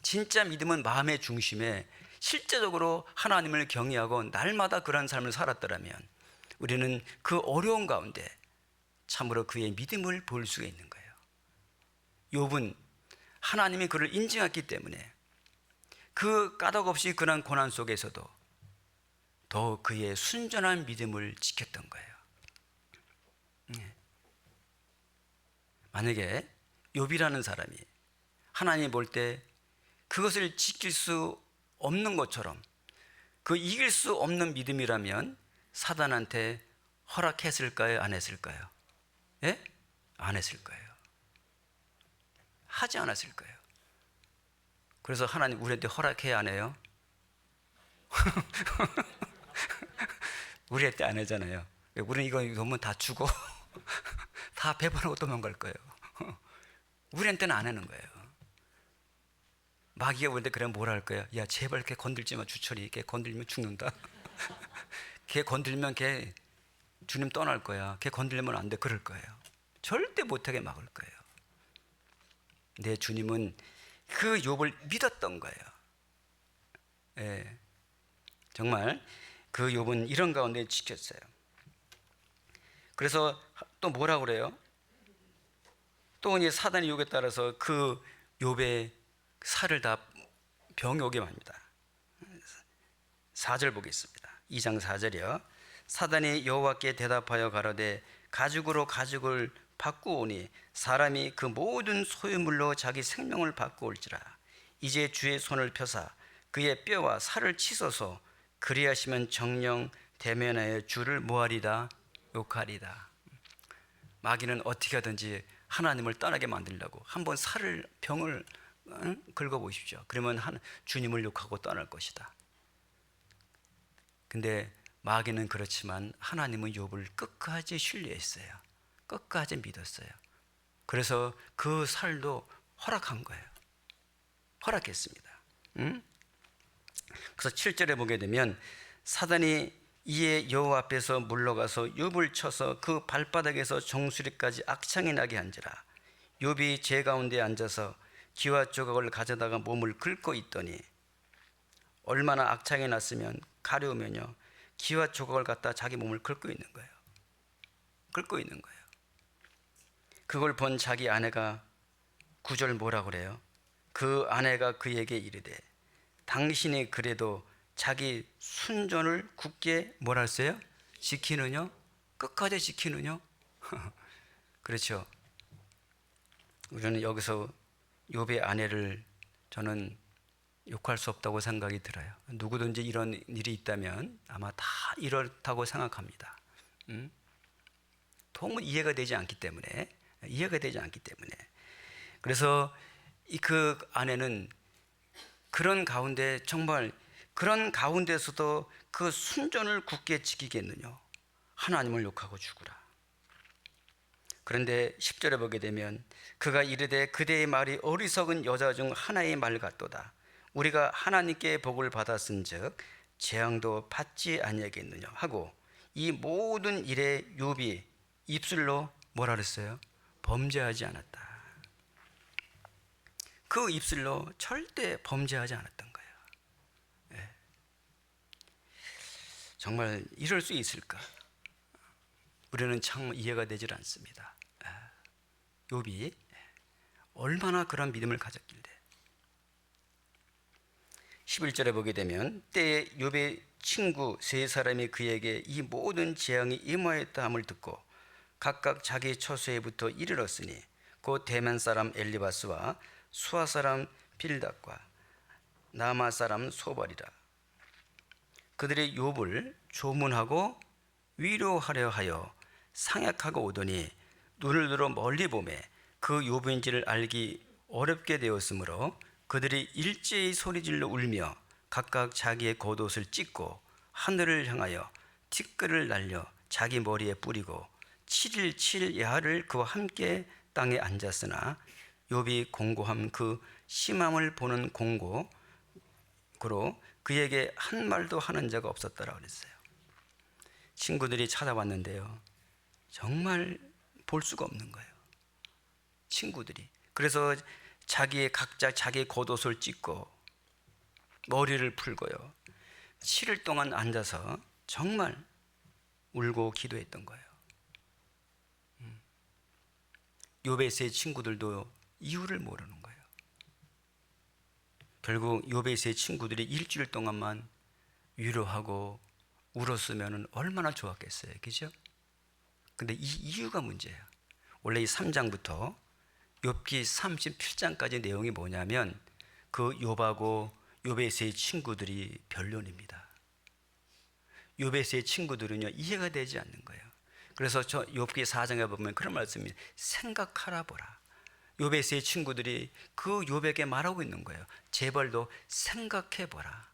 진짜 믿음은 마음의 중심에 실제적으로 하나님을 경외하고 날마다 그런 삶을 살았더라면 우리는 그 어려운 가운데 참으로 그의 믿음을 볼 수가 있는 거예요. 욥은 하나님이 그를 인정했기 때문에 그 까닭없이 그런 고난 속에서도 더 그의 순전한 믿음을 지켰던 거예요. 만약에 욥이라는 사람이 하나님 볼 때 그것을 지킬 수 없는 것처럼 그 이길 수 없는 믿음이라면 사단한테 허락했을까요? 안 했을까요? 예? 안 했을 거예요. 하지 않았을 거예요. 그래서 하나님 우리한테 허락해야 안 해요? 우리한테 안 하잖아요. 우리는 이거 너무 다 주고 다 배반하고 도망갈 거예요. 우리한테는 안 하는 거예요. 마귀가 볼때 그냥 뭐라 할 거야? 야, 제발 걔 건들지 마, 주철이. 걔 건들면 죽는다. 걔 건들면 걔 주님 떠날 거야. 걔 건들면 안 돼. 그럴 거예요. 절대 못하게 막을 거예요. 내 주님은 그 욥을 믿었던 거예요. 예. 정말 그 욥은 이런 가운데 지켰어요. 그래서 또 뭐라 그래요? 또 이제 사단의 유혹에 따라서 그 욥의 살을 다 병이 합니다. 4절 보겠습니다. 2장 4절이요. 사단이 여호와께 대답하여 가로되 가죽으로 가죽을 바꾸오니 사람이 그 모든 소유물로 자기 생명을 바꾸올지라. 이제 주의 손을 펴사 그의 뼈와 살을 치소서. 그리하시면 정령 대면하여 주를 뭐하리다? 욕하리다. 마귀는 어떻게 하든지 하나님을 떠나게 만들려고 한번 살을 병을 긁어보십시오. 그러면 주님을 욕하고 떠날 것이다. 근데 마귀는 그렇지만 하나님은 욥을 끝까지 신뢰했어요. 끝까지 믿었어요. 그래서 그 살도 허락한 거예요. 허락했습니다. 그래서 7절에 보게 되면 사단이 이에 여호와 앞에서 물러가서 욥을 쳐서 그 발바닥에서 정수리까지 악창이 나게 한지라. 욥이 제 가운데 앉아서 기와 조각을 가져다가 몸을 긁고 있더니 얼마나 악창이 났으면 가려우면요 기와 조각을 갖다 자기 몸을 긁고 있는 거예요. 긁고 있는 거예요. 그걸 본 자기 아내가 9절 뭐라 그래요? 그 아내가 그에게 이르되 당신이 그래도 자기 순전을 굳게 뭐라 했어요? 지키느냐? 끝까지 지키느냐? 그렇죠. 우리는 여기서 욥의 아내를 저는 욕할 수 없다고 생각이 들어요. 누구든지 이런 일이 있다면 아마 다 이렇다고 생각합니다. 도무지 이해가 되지 않기 때문에 그래서 그 아내는 그런 가운데 정말 그런 가운데서도 그 순전을 굳게 지키겠느냐? 하나님을 욕하고 죽으라. 그런데 10절에 보게 되면 그가 이르되 그대의 말이 어리석은 여자 중 하나의 말 같도다. 우리가 하나님께 복을 받았은즉 재앙도 받지 아니하겠느냐 하고 이 모든 일에 욥이 입술로 뭐라 그랬어요? 범죄하지 않았다. 그 입술로 절대 범죄하지 않았던 거예요. 네. 정말 이럴 수 있을까? 우리는 참 이해가 되질 않습니다. 욥이 얼마나 그런 믿음을 가졌길래. 11절에 보게 되면 때에 욥의 친구 세 사람이 그에게 이 모든 재앙이 임하였다 함을 듣고 각각 자기 처소에부터 이르렀으니 곧 대만 사람 엘리바스와 수아 사람 빌닷과 나마 사람 소발이라. 그들이 욥을 조문하고 위로하려 하여 상약하고 오더니 눈을 들어 멀리 보매 그 욥인지를 알기 어렵게 되었으므로 그들이 일제히 소리질러 울며 각각 자기의 겉옷을 찢고 하늘을 향하여 티끌을 날려 자기 머리에 뿌리고 7일 7야를 그와 함께 땅에 앉았으나 욥이 공고함, 그 심함을 보는 공고로 그에게 한 말도 하는 자가 없었다라고 그랬어요. 친구들이 찾아왔는데요, 정말 볼 수가 없는 거예요, 친구들이. 그래서 각자 자기의 겉옷을 찢고 머리를 풀고요, 7일 동안 앉아서 정말 울고 기도했던 거예요. 욥의 세 친구들도 이유를 모르는 거예요. 결국 욥의 세 친구들이 일주일 동안만 위로하고 울었으면 얼마나 좋았겠어요, 그죠? 근데 이 이유가 문제예요. 원래 이 3장부터 욥기 37장까지 내용이 뭐냐면 그 욥하고 욥의 세 친구들이 변론입니다. 욥의 세 친구들은요, 이해가 되지 않는 거예요. 그래서 저 욥기 4장에 보면 그런 말씀이, 생각하라 보라. 욥의 세 친구들이 그 욥에게 말하고 있는 거예요. 제발도 생각해 보라.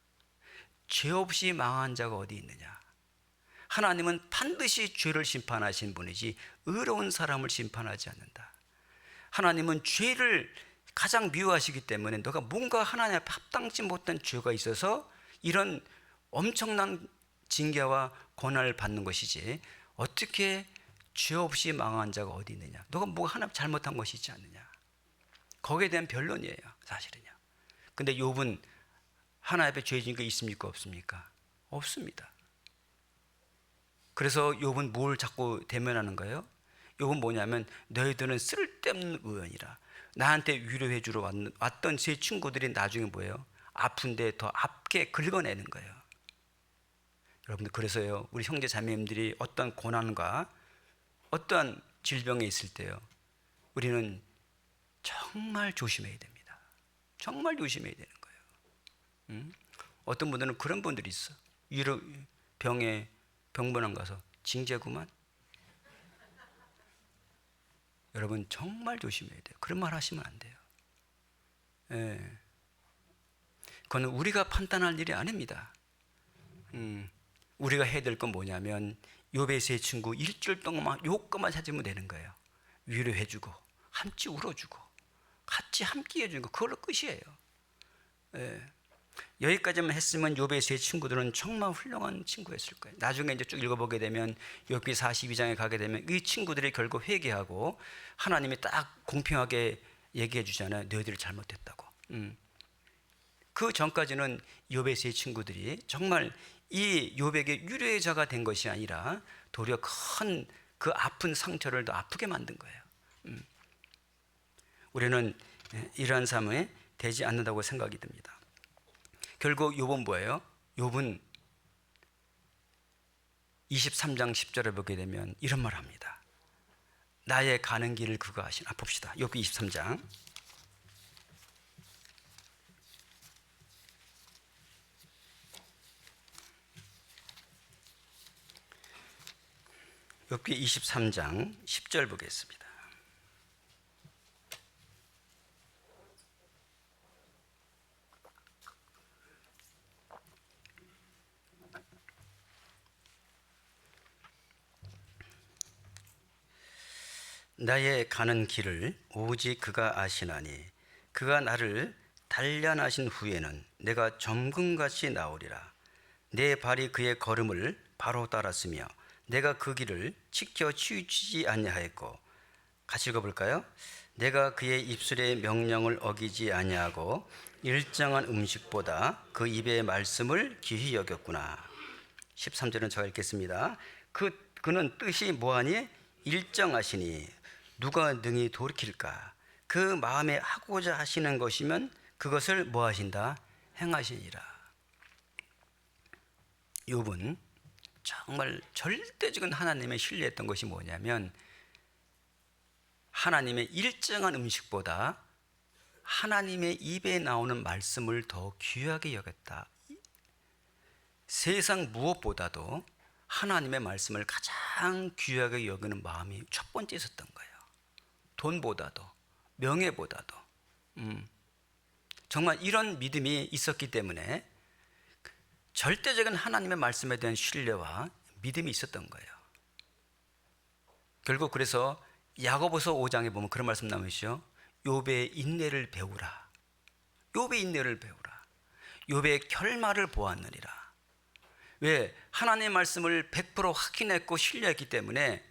죄 없이 망한 자가 어디 있느냐. 하나님은 반드시 죄를 심판하신 분이지 의로운 사람을 심판하지 않는다. 하나님은 죄를 가장 미워하시기 때문에 너가 뭔가 하나님 앞에 합당치 못한 죄가 있어서 이런 엄청난 징계와 고난을 받는 것이지, 어떻게 죄 없이 망한 자가 어디 있느냐, 너가 뭐가 하나 잘못한 것이 있지 않느냐, 거기에 대한 변론이에요, 사실은요. 근데 욥은 하나님 앞에 죄 지은 게 있습니까, 없습니까? 없습니다. 그래서 욥은 뭘 자꾸 대면하는 거예요? 욥은 뭐냐면, 너희들은 쓸데없는 의원이라. 나한테 위로해 주러 왔던 제 친구들이 나중에 뭐예요? 아픈데 더 아프게 긁어내는 거예요. 여러분들, 그래서요, 우리 형제 자매님들이 어떤 고난과 어떠한 질병에 있을 때요, 우리는 정말 조심해야 됩니다. 정말 조심해야 되는 거예요. 어떤 분들은 그런 분들이 있어. 병원에 가서 징제구만. 여러분, 정말 조심해야 돼요. 그런 말 하시면 안 돼요. 예. 그건 우리가 판단할 일이 아닙니다. 우리가 해야 될 건 뭐냐면, 욥의 세 친구 일주일 동안만 욕것만 찾으면 되는 거예요. 위로해주고 함께 울어주고 같이 함께 해주는 거, 그걸로 끝이에요. 예. 여기까지만 했으면 욥의 세 친구들은 정말 훌륭한 친구였을 거예요. 나중에 이제 쭉 읽어보게 되면 욥기 42장에 가게 되면 이 친구들이 결국 회개하고 하나님이 딱 공평하게 얘기해 주잖아요. 너희들이 잘못했다고. 그 전까지는 욥의 세 친구들이 정말 이 욥에게 유료의 자가 된 것이 아니라 도리어 큰 그 아픈 상처를 더 아프게 만든 거예요. 우리는 이러한 삶에 되지 않는다고 생각이 듭니다. 결국 욥은 뭐예요? 욥은 23장 10절에 보게 되면 이런 말을 합니다. 나의 가는 길을 그가 아시나. 봅시다. 욥기 23장. 욥기 23장 10절 보겠습니다. 나의 가는 길을 오직 그가 아시나니 그가 나를 단련하신 후에는 내가 점금같이 나오리라. 내 발이 그의 걸음을 바로 따랐으며 내가 그 길을 지켜 치우치지 아니하였고. 같이 읽어볼까요? 내가 그의 입술의 명령을 어기지 아니하고 일정한 음식보다 그 입의 말씀을 귀히 여겼구나. 13절은 제가 읽겠습니다. 그는 뜻이 뭐하니? 일정하시니 누가 능히 돌이킬까? 그 마음에 하고자 하시는 것이면 그것을 뭐 하신다? 행하시니라. 욥은 정말 절대적인 하나님의 신뢰했던 것이 뭐냐면, 하나님의 일정한 음식보다 하나님의 입에 나오는 말씀을 더 귀하게 여겼다. 세상 무엇보다도 하나님의 말씀을 가장 귀하게 여기는 마음이 첫 번째 있었던 거예요. 돈보다도, 명예보다도. 정말 이런 믿음이 있었기 때문에 절대적인 하나님의 말씀에 대한 신뢰와 믿음이 있었던 거예요. 결국 그래서 야고보서 5장에 보면 그런 말씀 나오시죠. 욥의 인내를 배우라. 욥의 인내를 배우라. 욥의 결말을 보았느니라. 왜? 하나님의 말씀을 100% 확인했고 신뢰했기 때문에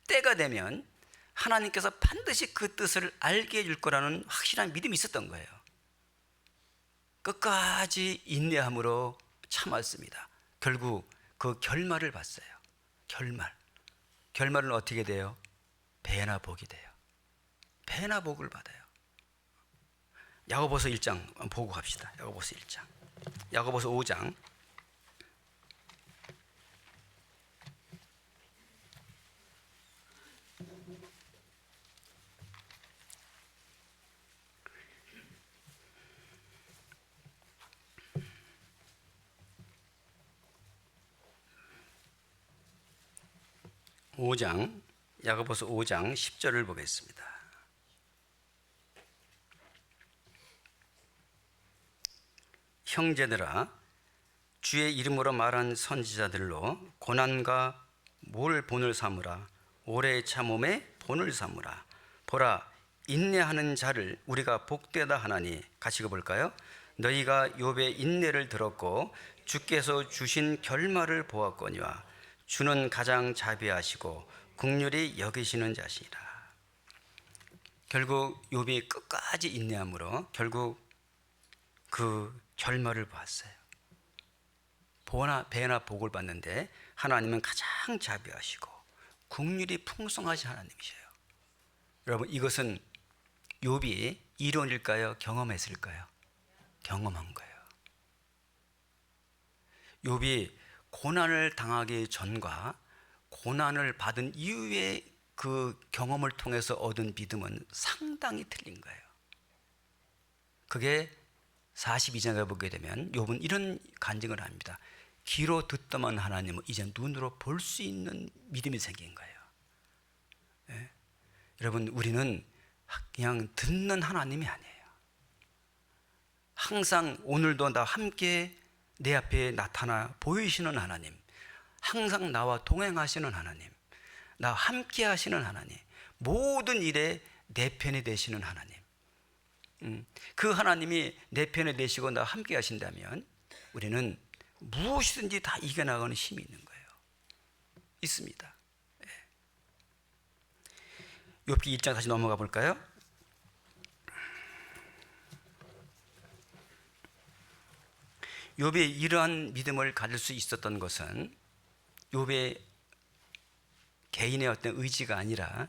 때가 되면 하나님께서 반드시 그 뜻을 알게 해줄 거라는 확실한 믿음이 있었던 거예요. 끝까지 인내함으로 참았습니다. 결국 그 결말을 봤어요. 결말은 어떻게 돼요? 배나 복이 돼요. 배나 복을 받아요. 야고보서 1장 보고 갑시다. 야고보서 1장. 야고보서 5장. 야고보서 5장 10절을 보겠습니다. 형제들아, 주의 이름으로 말한 선지자들로 고난과 몰 본을 삼으라. 오래 참음에 본을 삼으라. 보라, 인내하는 자를 우리가 복되다 하나니. 같이 읽어볼까요? 너희가 욥의 인내를 들었고 주께서 주신 결말을 보았거니와 주는 가장 자비하시고 긍휼히 여기시는 자시니라. 결국 욥이 끝까지 인내함으로 결국 그 결말을 보았어요. 배나 복을 받는데 하나님은 가장 자비하시고 긍휼이 풍성하신 하나님이셔요. 여러분, 이것은 욥이 이론일까요? 경험했을까요? 경험한 거예요. 욥이 고난을 당하기 전과 고난을 받은 이후의 그 경험을 통해서 얻은 믿음은 상당히 틀린 거예요. 그게 42장에 보게 되면 욥은 이런 간증을 합니다. 귀로 듣더만 하나님은 이제 눈으로 볼 수 있는 믿음이 생긴 거예요. 네? 여러분, 우리는 그냥 듣는 하나님이 아니에요. 항상 오늘도 나와 함께 내 앞에 나타나 보이시는 하나님, 항상 나와 동행하시는 하나님, 나와 함께 하시는 하나님, 모든 일에 내 편이 되시는 하나님, 그 하나님이 내 편에 되시고 나와 함께 하신다면 우리는 무엇이든지 다 이겨나가는 힘이 있는 거예요. 있습니다. 욥기 1장 다시 넘어가 볼까요? 욥이 이러한 믿음을 가질 수 있었던 것은 욥의 개인의 어떤 의지가 아니라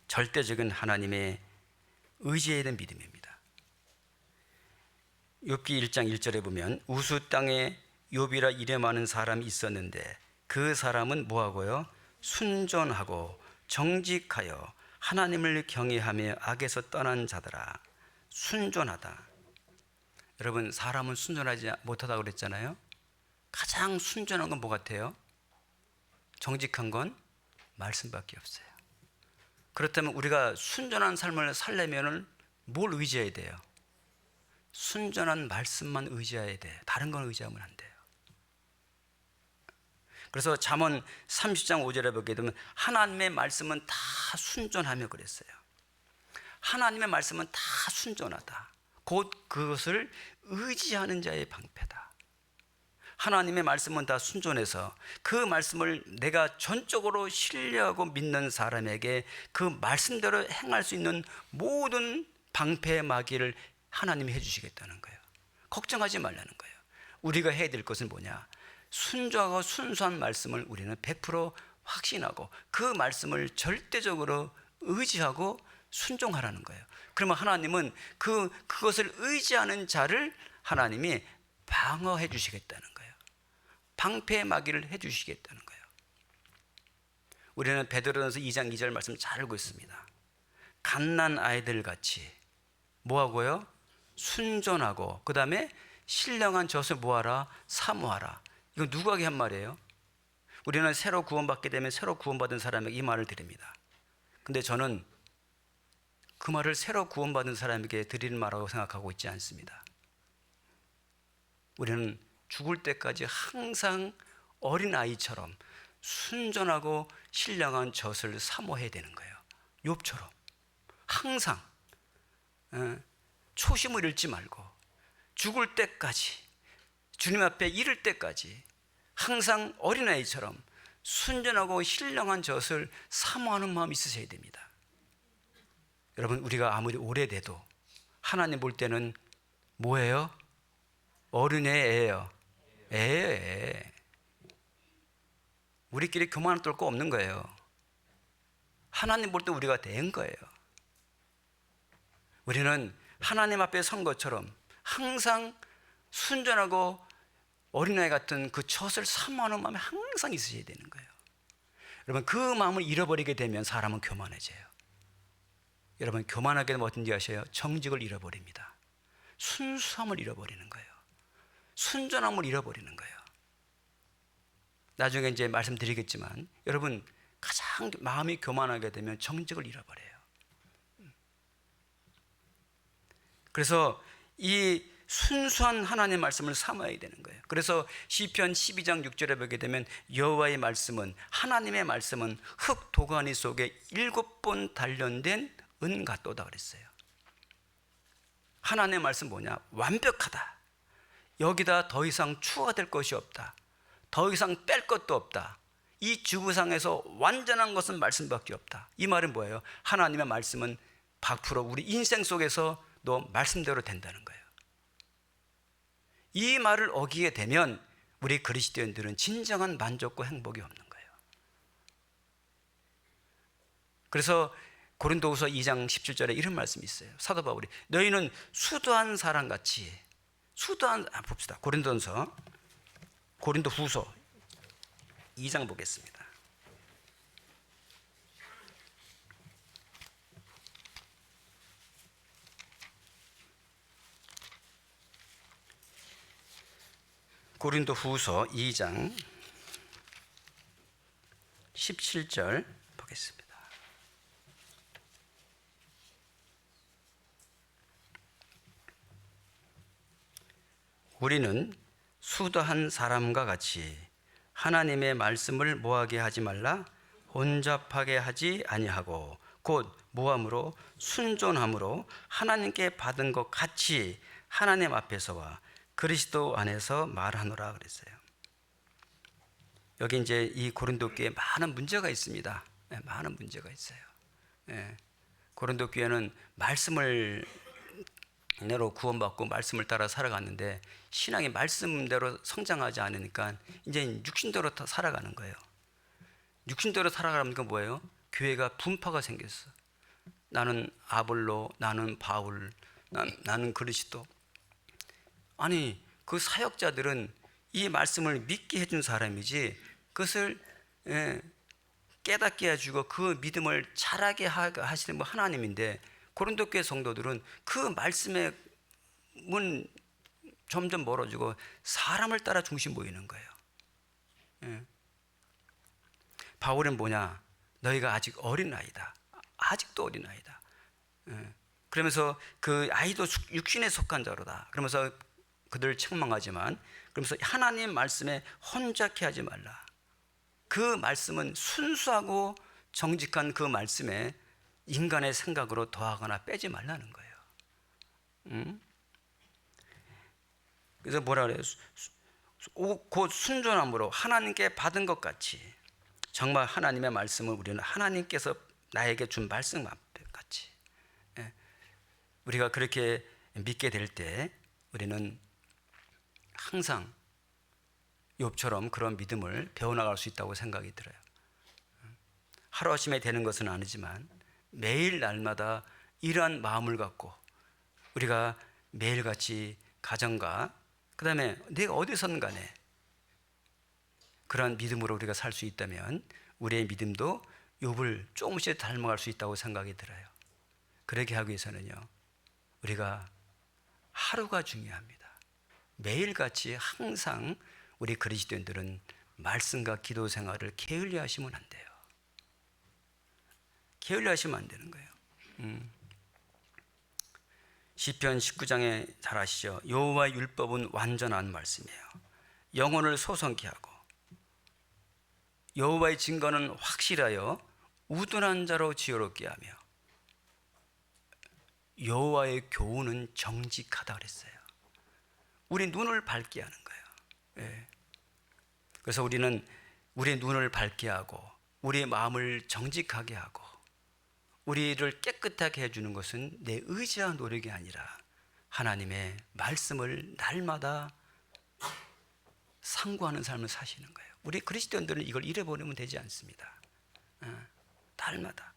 절대적인 하나님의 의지에 대한 믿음입니다. 욥기 1장 1절에 보면 우수 땅에 욥이라 이름하는 사람이 있었는데 그 사람은 뭐하고요? 순전하고 정직하여 하나님을 경외하며 악에서 떠난 자더라. 순전하다. 여러분, 사람은 순전하지 못하다고 그랬잖아요. 가장 순전한 건 뭐 같아요? 정직한 건 말씀밖에 없어요. 그렇다면 우리가 순전한 삶을 살려면 뭘 의지해야 돼요? 순전한 말씀만 의지해야 돼요. 다른 건 의지하면 안 돼요. 그래서 잠언 30장 5절에 보게 되면 하나님의 말씀은 다 순전하며 그랬어요. 하나님의 말씀은 다 순전하다. 곧 그것을 의지하는 자의 방패다. 하나님의 말씀은 다 순전해서 그 말씀을 내가 전적으로 신뢰하고 믿는 사람에게 그 말씀대로 행할 수 있는 모든 방패의 마귀를 하나님이 해주시겠다는 거예요. 걱정하지 말라는 거예요. 우리가 해야 될 것은 뭐냐? 순조하고 순수한 말씀을 우리는 100% 확신하고 그 말씀을 절대적으로 의지하고 순종하라는 거예요. 그러면 하나님은 그것을 의지하는 자를 하나님이 방어해 주시겠다는 거예요. 방패의 마귀를 해 주시겠다는 거예요. 우리는 베드로전서 2장 2절 말씀 잘 알고 있습니다. 갓난 아이들 같이 뭐하고요? 순전하고 그 다음에 신령한 젖을 뭐하라? 사모하라. 이거 누구에게 한 말이에요? 우리는 새로 구원받게 되면 새로 구원받은 사람에게 이 말을 드립니다. 근데 저는 그 말을 새로 구원받은 사람에게 드리는 말이라고 생각하고 있지 않습니다. 우리는 죽을 때까지 항상 어린아이처럼 순전하고 신령한 젖을 사모해야 되는 거예요. 욥처럼 항상 초심을 잃지 말고 죽을 때까지, 주님 앞에 이를 때까지 항상 어린아이처럼 순전하고 신령한 젖을 사모하는 마음이 있으셔야 됩니다. 여러분, 우리가 아무리 오래돼도 하나님 볼 때는 뭐예요? 어린애예요. 애. 우리끼리 교만할 거 없는 거예요. 하나님 볼 때 우리가 된 거예요. 우리는 하나님 앞에 선 것처럼 항상 순전하고 어린아이 같은 그 젖을 사모하는 마음이 항상 있으셔야 되는 거예요. 여러분, 그 마음을 잃어버리게 되면 사람은 교만해져요. 여러분, 교만하게 되면 어떤지 아셔요? 정직을 잃어버립니다. 순수함을 잃어버리는 거예요. 순전함을 잃어버리는 거예요. 나중에 이제 말씀드리겠지만, 여러분, 가장 마음이 교만하게 되면 정직을 잃어버려요. 그래서 이 순수한 하나님의 말씀을 삼아야 되는 거예요. 그래서 시편 12장 6절에 보게 되면 여호와의 말씀은, 하나님의 말씀은 흙 도가니 속에 7번 단련된 은 같도다 그랬어요. 하나님의 말씀 뭐냐? 완벽하다. 여기다 더 이상 추가될 것이 없다. 더 이상 뺄 것도 없다. 이 지구상에서 완전한 것은 말씀밖에 없다. 이 말은 뭐예요? 하나님의 말씀은 100% 우리 인생 속에서 너 말씀대로 된다는 거예요. 이 말을 어기게 되면 우리 그리스도인들은 진정한 만족과 행복이 없는 거예요. 그래서 고린도후서 2장 17절에 이런 말씀이 있어요. 사도 바울이 너희는 수도한 사람같이 봅시다. 고린도후서 2장 보겠습니다. 고린도후서 2장 17절 보겠습니다. 우리는 수도한 사람과 같이 하나님의 말씀을 모하게 하지 말라. 혼잡하게 하지 아니하고 곧 모함으로 순전함으로 하나님께 받은 것 같이 하나님 앞에서와 그리스도 안에서 말하노라 그랬어요. 여기 이제 이 고린도 교회에 많은 문제가 있습니다. 많은 문제가 있어요. 고린도 교회는 말씀을 내로 구원받고 말씀을 따라 살아갔는데 신앙이 말씀대로 성장하지 않으니까 이제 육신대로 살아가는 거예요. 육신대로 살아가니까 뭐예요? 교회가 분파가 생겼어. 나는 아볼로, 나는 바울, 나는 그리스도. 아니, 그 사역자들은 이 말씀을 믿게 해준 사람이지 그것을 깨닫게 해주고 그 믿음을 자라게 하시는 분 하나님인데, 고린도 교회 성도들은 그 말씀의 문 점점 멀어지고 사람을 따라 중심 보이는 거예요. 바울은 뭐냐? 너희가 아직 어린아이다. 아직도 어린아이다. 그러면서 그 아이도 육신에 속한 자로다. 그러면서 그들을 책망하지만, 그러면서 하나님 말씀에 혼잡케 하지 말라. 그 말씀은 순수하고 정직한 그 말씀에 인간의 생각으로 더하거나 빼지 말라는 거예요. 그래서 뭐라 그래요? 곧 순전함으로 하나님께 받은 것 같이, 정말 하나님의 말씀을 우리는 하나님께서 나에게 준 말씀 같이, 우리가 그렇게 믿게 될 때 우리는 항상 욥처럼 그런 믿음을 배워나갈 수 있다고 생각이 들어요. 하루아침에 되는 것은 아니지만 매일 날마다 이러한 마음을 갖고 우리가 매일같이 가정과 그 다음에 내가 어디서든 간에 그런 믿음으로 우리가 살 수 있다면 우리의 믿음도 욥을 조금씩 닮아갈 수 있다고 생각이 들어요. 그렇게 하기 위해서는요, 우리가 하루가 중요합니다. 매일같이 항상 우리 그리스도인들은 말씀과 기도 생활을 게을리 하시면 안 돼요. 게을리 하시면 안 되는 거예요. 시편 19장에 잘 아시죠? 여호와의 율법은 완전한 말씀이에요. 영혼을 소성케 하고 여호와의 증거는 확실하여 우둔한 자로 지혜롭게 하며 여호와의 교훈은 정직하다 그랬어요. 우리 눈을 밝게 하는 거예요. 예. 그래서 우리는 우리의 눈을 밝게 하고 우리의 마음을 정직하게 하고 우리를 깨끗하게 해주는 것은 내 의지와 노력이 아니라 하나님의 말씀을 날마다 상고하는 삶을 사시는 거예요. 우리 그리스도인들은 이걸 잃어버리면 되지 않습니다. 날마다.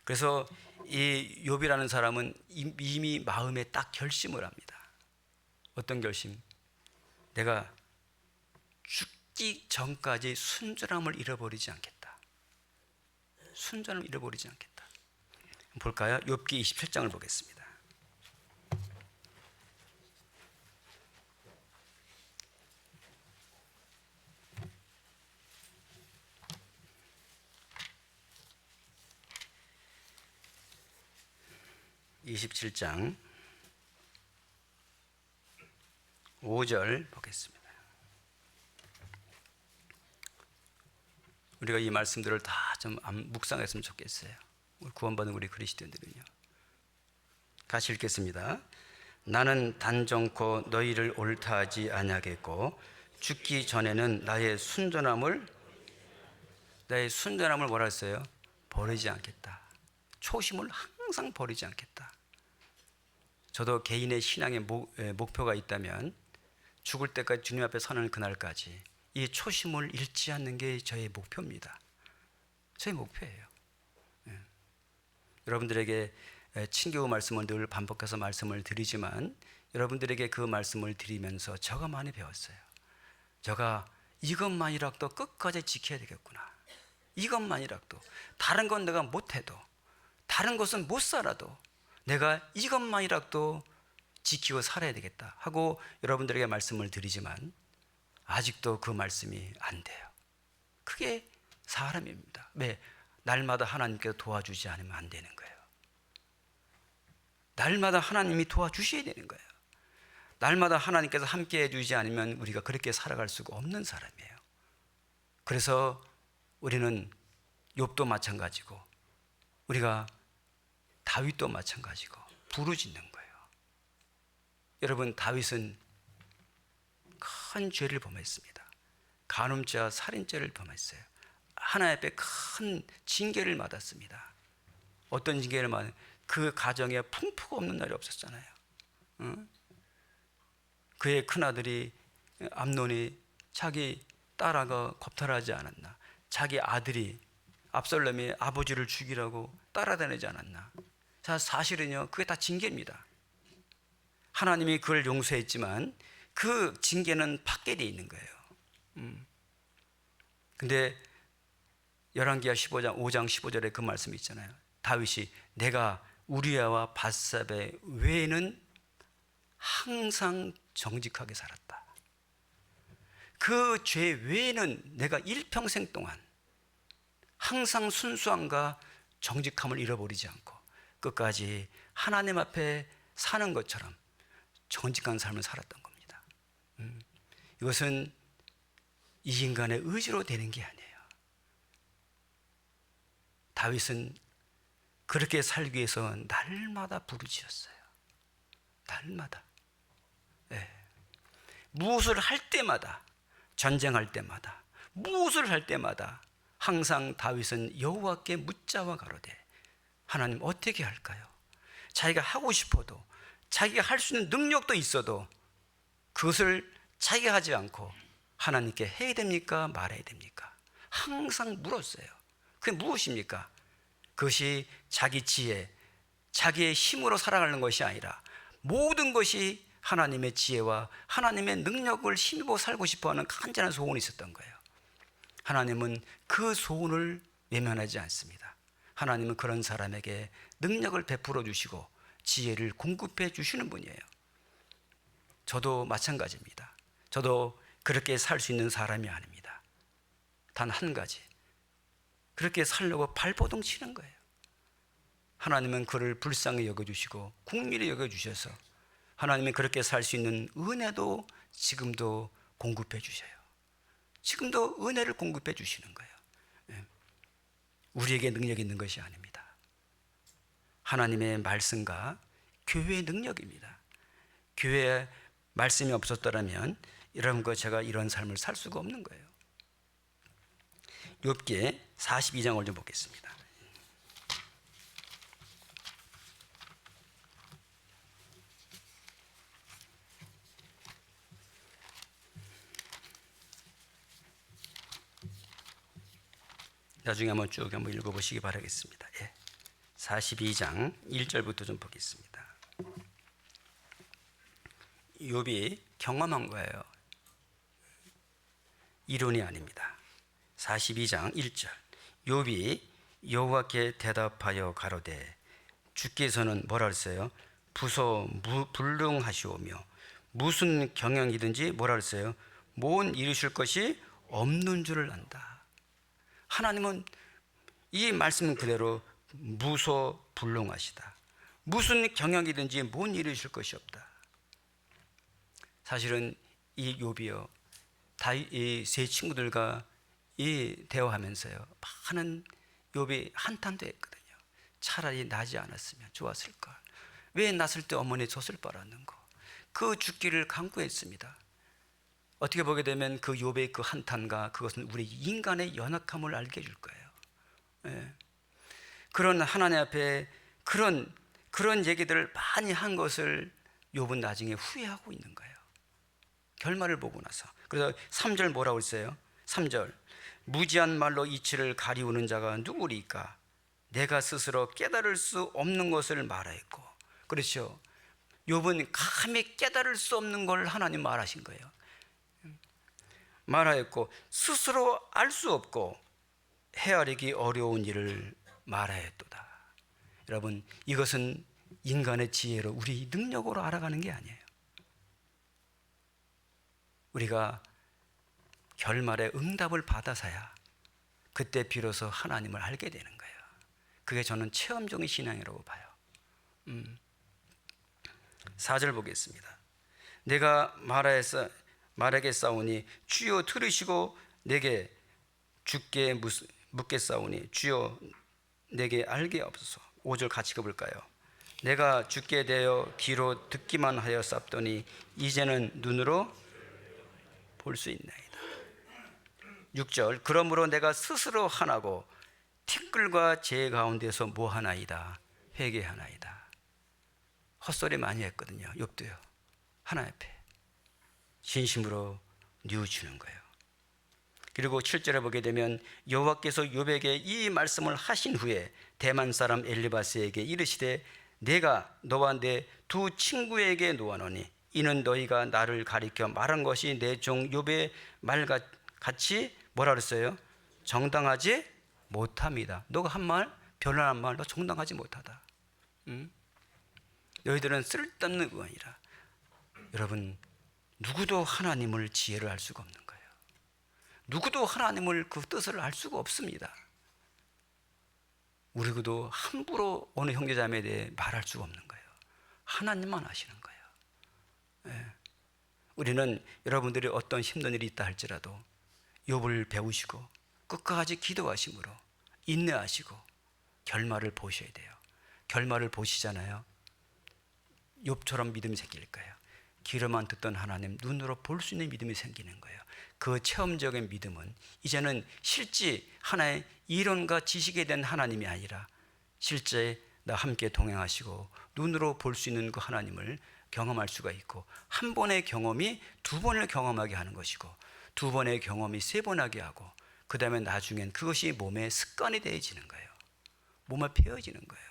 그래서 이 욥이라는 사람은 이미 마음에 딱 결심을 합니다. 어떤 결심? 내가 죽기 전까지 순전함을 잃어버리지 않겠다. 순전함을 잃어버리지 않겠다. 볼까요? 욥기 27장을 보겠습니다. (27장) 5절 보겠습니다. 우리가 이 말씀들을 다 좀 묵상했으면 좋겠어요. 구원받은 우리 그리스도인들은요. 같이 읽겠습니다. 나는 단정코 너희를 옳다하지 아니하겠고 죽기 전에는 나의 순전함을 뭐라 했어요? 버리지 않겠다. 초심을 항상 버리지 않겠다. 저도 개인의 신앙의 목표가 있다면 죽을 때까지 주님 앞에 서는 그날까지 이 초심을 잃지 않는 게 저의 목표입니다. 저의 목표예요. 여러분들에게 친교 말씀을 늘 반복해서 말씀을 드리지만 여러분들에게 그 말씀을 드리면서 저가 많이 배웠어요. 저가 이것만이라도 끝까지 지켜야 되겠구나. 이것만이라도 다른 건 내가 못해도 다른 것은 못 살아도 내가 이것만이라도 지키고 살아야 되겠다 하고 여러분들에게 말씀을 드리지만 아직도 그 말씀이 안 돼요. 그게 사람입니다. 왜? 날마다 하나님께서 도와주지 않으면 안 되는 거예요. 날마다 하나님이 도와주셔야 되는 거예요. 날마다 하나님께서 함께 해주지 않으면 우리가 그렇게 살아갈 수가 없는 사람이에요. 그래서 우리는 욥도 마찬가지고 우리가 다윗도 마찬가지고 부르짖는 거예요. 여러분, 다윗은 큰 죄를 범했습니다. 간음죄와 살인죄를 범했어요. 하나님 앞에 큰 징계를 받았습니다. 어떤 징계를 받았어요? 그 가정에 풍부가 없는 날이 없었잖아요. 그의 큰아들이 암논이 자기 딸아가 겁탈하지 않았나? 자기 아들이 압살롬이 아버지를 죽이라고 따라다니지 않았나? 자, 사실은요, 그게 다 징계입니다. 하나님이 그걸 용서했지만 그 징계는 밖에 돼 있는 거예요. 근데 열왕기하 5장 15절에 그 말씀이 있잖아요. 다윗이 내가 우리아와 밧사베 외에는 항상 정직하게 살았다. 그 죄 외에는 내가 일평생 동안 항상 순수함과 정직함을 잃어버리지 않고 끝까지 하나님 앞에 사는 것처럼 정직한 삶을 살았던 겁니다. 이것은 이 인간의 의지로 되는 게 아니에요. 다윗은 그렇게 살기 위해서 날마다 부르짖었어요. 날마다. 네. 무엇을 할 때마다, 전쟁할 때마다, 무엇을 할 때마다 항상 다윗은 여호와께 묻자와 가로되 하나님 어떻게 할까요? 자기가 하고 싶어도 자기가 할 수 있는 능력도 있어도 그것을 자기가 하지 않고 하나님께 해야 됩니까? 말아야 됩니까? 항상 물었어요. 그게 무엇입니까? 그것이 자기 지혜, 자기의 힘으로 살아가는 것이 아니라 모든 것이 하나님의 지혜와 하나님의 능력을 힘입어 살고 싶어하는 간절한 소원이 있었던 거예요. 하나님은 그 소원을 외면하지 않습니다. 하나님은 그런 사람에게 능력을 베풀어 주시고 지혜를 공급해 주시는 분이에요. 저도 마찬가지입니다. 저도 그렇게 살 수 있는 사람이 아닙니다. 단 한 가지, 그렇게 살려고 발버둥 치는 거예요. 하나님은 그를 불쌍히 여겨주시고 국민이 여겨주셔서 하나님은 그렇게 살 수 있는 은혜도 지금도 공급해 주셔요. 지금도 은혜를 공급해 주시는 거예요. 우리에게 능력이 있는 것이 아닙니다. 하나님의 말씀과 교회의 능력입니다. 교회에 말씀이 없었더라면 여러분과 제가 이런 삶을 살 수가 없는 거예요. 욥기 42장을 좀 보겠습니다. 나중에 한번 쭉 한번 읽어보시기 바라겠습니다. 42장 1절부터 좀 보겠습니다. 욥이 경험한 거예요. 이론이 아닙니다. 42장 1절. 욥이 여호와께 대답하여 가로되 주께서는 뭐라 했어요? 불능하시오며 무슨 경영이든지 뭐라 했어요? 못 이루실 것이 없는 줄을 안다. 하나님은 이 말씀 그대로 무소불능하시다. 무슨 경영이든지 못 이루실 것이 없다. 사실은 이 욥이요, 이 세 친구들과 이 대화하면서요, 많은 욥이 한탄도 했거든요. 차라리 나지 않았으면 좋았을 걸. 왜 났을 때 어머니 젖을 빨았는고. 그 죽기를 간구했습니다. 어떻게 보게 되면 그 욥의 그 한탄과 그것은 우리 인간의 연약함을 알게 해줄 거예요. 그런 하나님 앞에 그런 얘기들을 많이 한 것을 욥은 나중에 후회하고 있는 거예요. 결말을 보고 나서. 그래서 3절 뭐라고 했어요? 3절. 무지한 말로 이치를 가리우는 자가 누구리까? 내가 스스로 깨달을 수 없는 것을 말하였고. 그렇죠. 욥은 감히 깨달을 수 없는 걸 하나님 말하신 거예요. 말하였고 스스로 알 수 없고 헤아리기 어려운 일을 말하였도다. 여러분, 이것은 인간의 지혜로 우리 능력으로 알아가는 게 아니에요. 우리가 결말에 응답을 받아서야 그때 비로소 하나님을 알게 되는 거예요. 그게 저는 체험적인 신앙이라고 봐요. 4절 보겠습니다. 내가 말하겠사오니 주여 들으시고 내게 주께 묻겠사오니 주여 내게 알게 없소서. 5절 같이 읽어볼까요? 내가 주께 대하여 귀로 듣기만 하였사옵더니 이제는 눈으로 볼 수 있나이다. 6절. 그러므로 내가 스스로 하나고 티끌과 제 가운데서 뭐하나이다. 회개하나이다. 헛소리 많이 했거든요. 욥도요. 하나님 앞에 진심으로 뉘우치는 거예요. 그리고 7절에 보게 되면 여호와께서 욥에게 이 말씀을 하신 후에 대만 사람 엘리바스에게 이르시되 내가 너와 내 두 친구에게 놓아노니 이는 너희가 나를 가리켜 말한 것이 내 종 욥의 말과 같이 뭐라 그랬어요? 정당하지 못함이다. 너가 한 말, 변론한 말, 너 정당하지 못하다. 너희들은 쓸데없는 의원이라. 여러분, 누구도 하나님을 지혜를 알 수가 없는 거예요. 누구도 하나님을 그 뜻을 알 수가 없습니다. 우리도 함부로 어느 형제자매에 대해 말할 수가 없는 거예요. 하나님만 아시는 거예요. 우리는 여러분들이 어떤 힘든 일이 있다 할지라도 욥을 배우시고 끝까지 기도하심으로 인내하시고 결말을 보셔야 돼요. 결말을 보시잖아요. 욥처럼 믿음이 생길 거예요. 귀로만 듣던 하나님 눈으로 볼 수 있는 믿음이 생기는 거예요. 그 체험적인 믿음은 이제는 실제 하나의 이론과 지식에 대한 하나님이 아니라 실제 나 함께 동행하시고 눈으로 볼 수 있는 그 하나님을 경험할 수가 있고, 한 번의 경험이 두 번을 경험하게 하는 것이고 두 번의 경험이 세 번 하게 하고 그 다음에 나중엔 그것이 몸의 습관이 되어지는 거예요. 몸에 배어지는 거예요.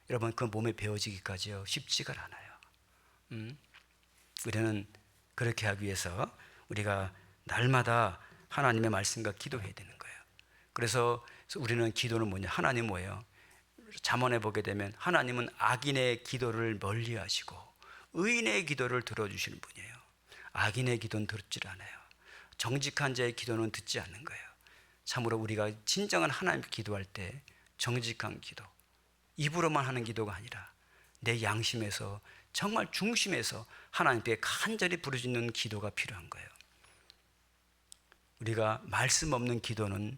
여러분, 그 몸에 배어지기까지요 쉽지가 않아요. 우리는 그렇게 하기 위해서 우리가 날마다 하나님의 말씀과 기도해야 되는 거예요. 그래서 우리는 기도는 뭐냐? 하나님 뭐예요? 잠언에 보게 되면 하나님은 악인의 기도를 멀리 하시고 의인의 기도를 들어주시는 분이에요. 악인의 기도는 듣질 않아요. 정직한 자의 기도는 듣지 않는 거예요. 참으로 우리가 진정한 하나님께 기도할 때 정직한 기도, 입으로만 하는 기도가 아니라 내 양심에서 정말 중심에서 하나님께 간절히 부르짖는 기도가 필요한 거예요. 우리가 말씀 없는 기도는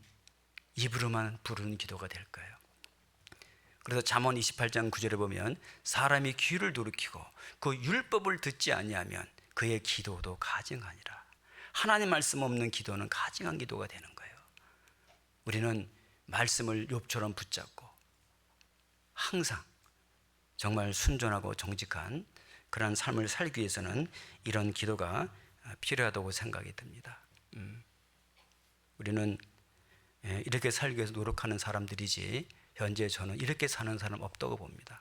입으로만 부르는 기도가 될 거예요. 그래서 잠언 28장 9절에 보면 사람이 귀를 돌이키고 그 율법을 듣지 아니하면 그의 기도도 가증하니라. 하나님 말씀 없는 기도는 가증한 기도가 되는 거예요. 우리는 말씀을 욥처럼 붙잡고 항상 정말 순전하고 정직한 그런 삶을 살기 위해서는 이런 기도가 필요하다고 생각이 듭니다. 우리는 이렇게 살기 위해서 노력하는 사람들이지 현재 저는 이렇게 사는 사람 없다고 봅니다.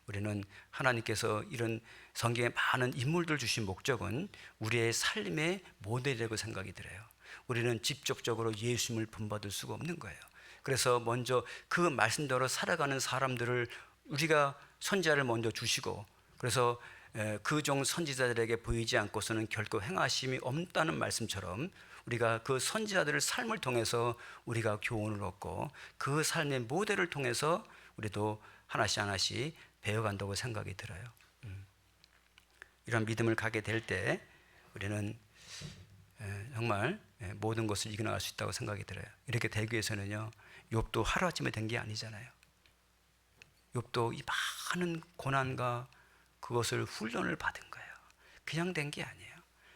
우리는 하나님께서 이런 성경에 많은 인물들 주신 목적은 우리의 삶의 모델이라고 생각이 들어요. 우리는 직접적으로 예수님을 본받을 수가 없는 거예요. 그래서 먼저 그 말씀대로 살아가는 사람들을 우리가 선지자를 먼저 주시고, 그래서 그 종 선지자들에게 보이지 않고서는 결코 행하심이 없다는 말씀처럼 우리가 그 선지자들의 삶을 통해서 우리가 교훈을 얻고 그 삶의 모델을 통해서 우리도 하나씩 하나씩 배워간다고 생각이 들어요. 이런 믿음을 가게 될 때 우리는 정말 모든 것을 이겨나갈 수 있다고 생각이 들어요. 이렇게 되기 위해서는요, 욥도 하루아침에 된 게 아니잖아요. 욥도 이 많은 고난과 그것을 훈련을 받은 거예요. 그냥 된 게 아니에요.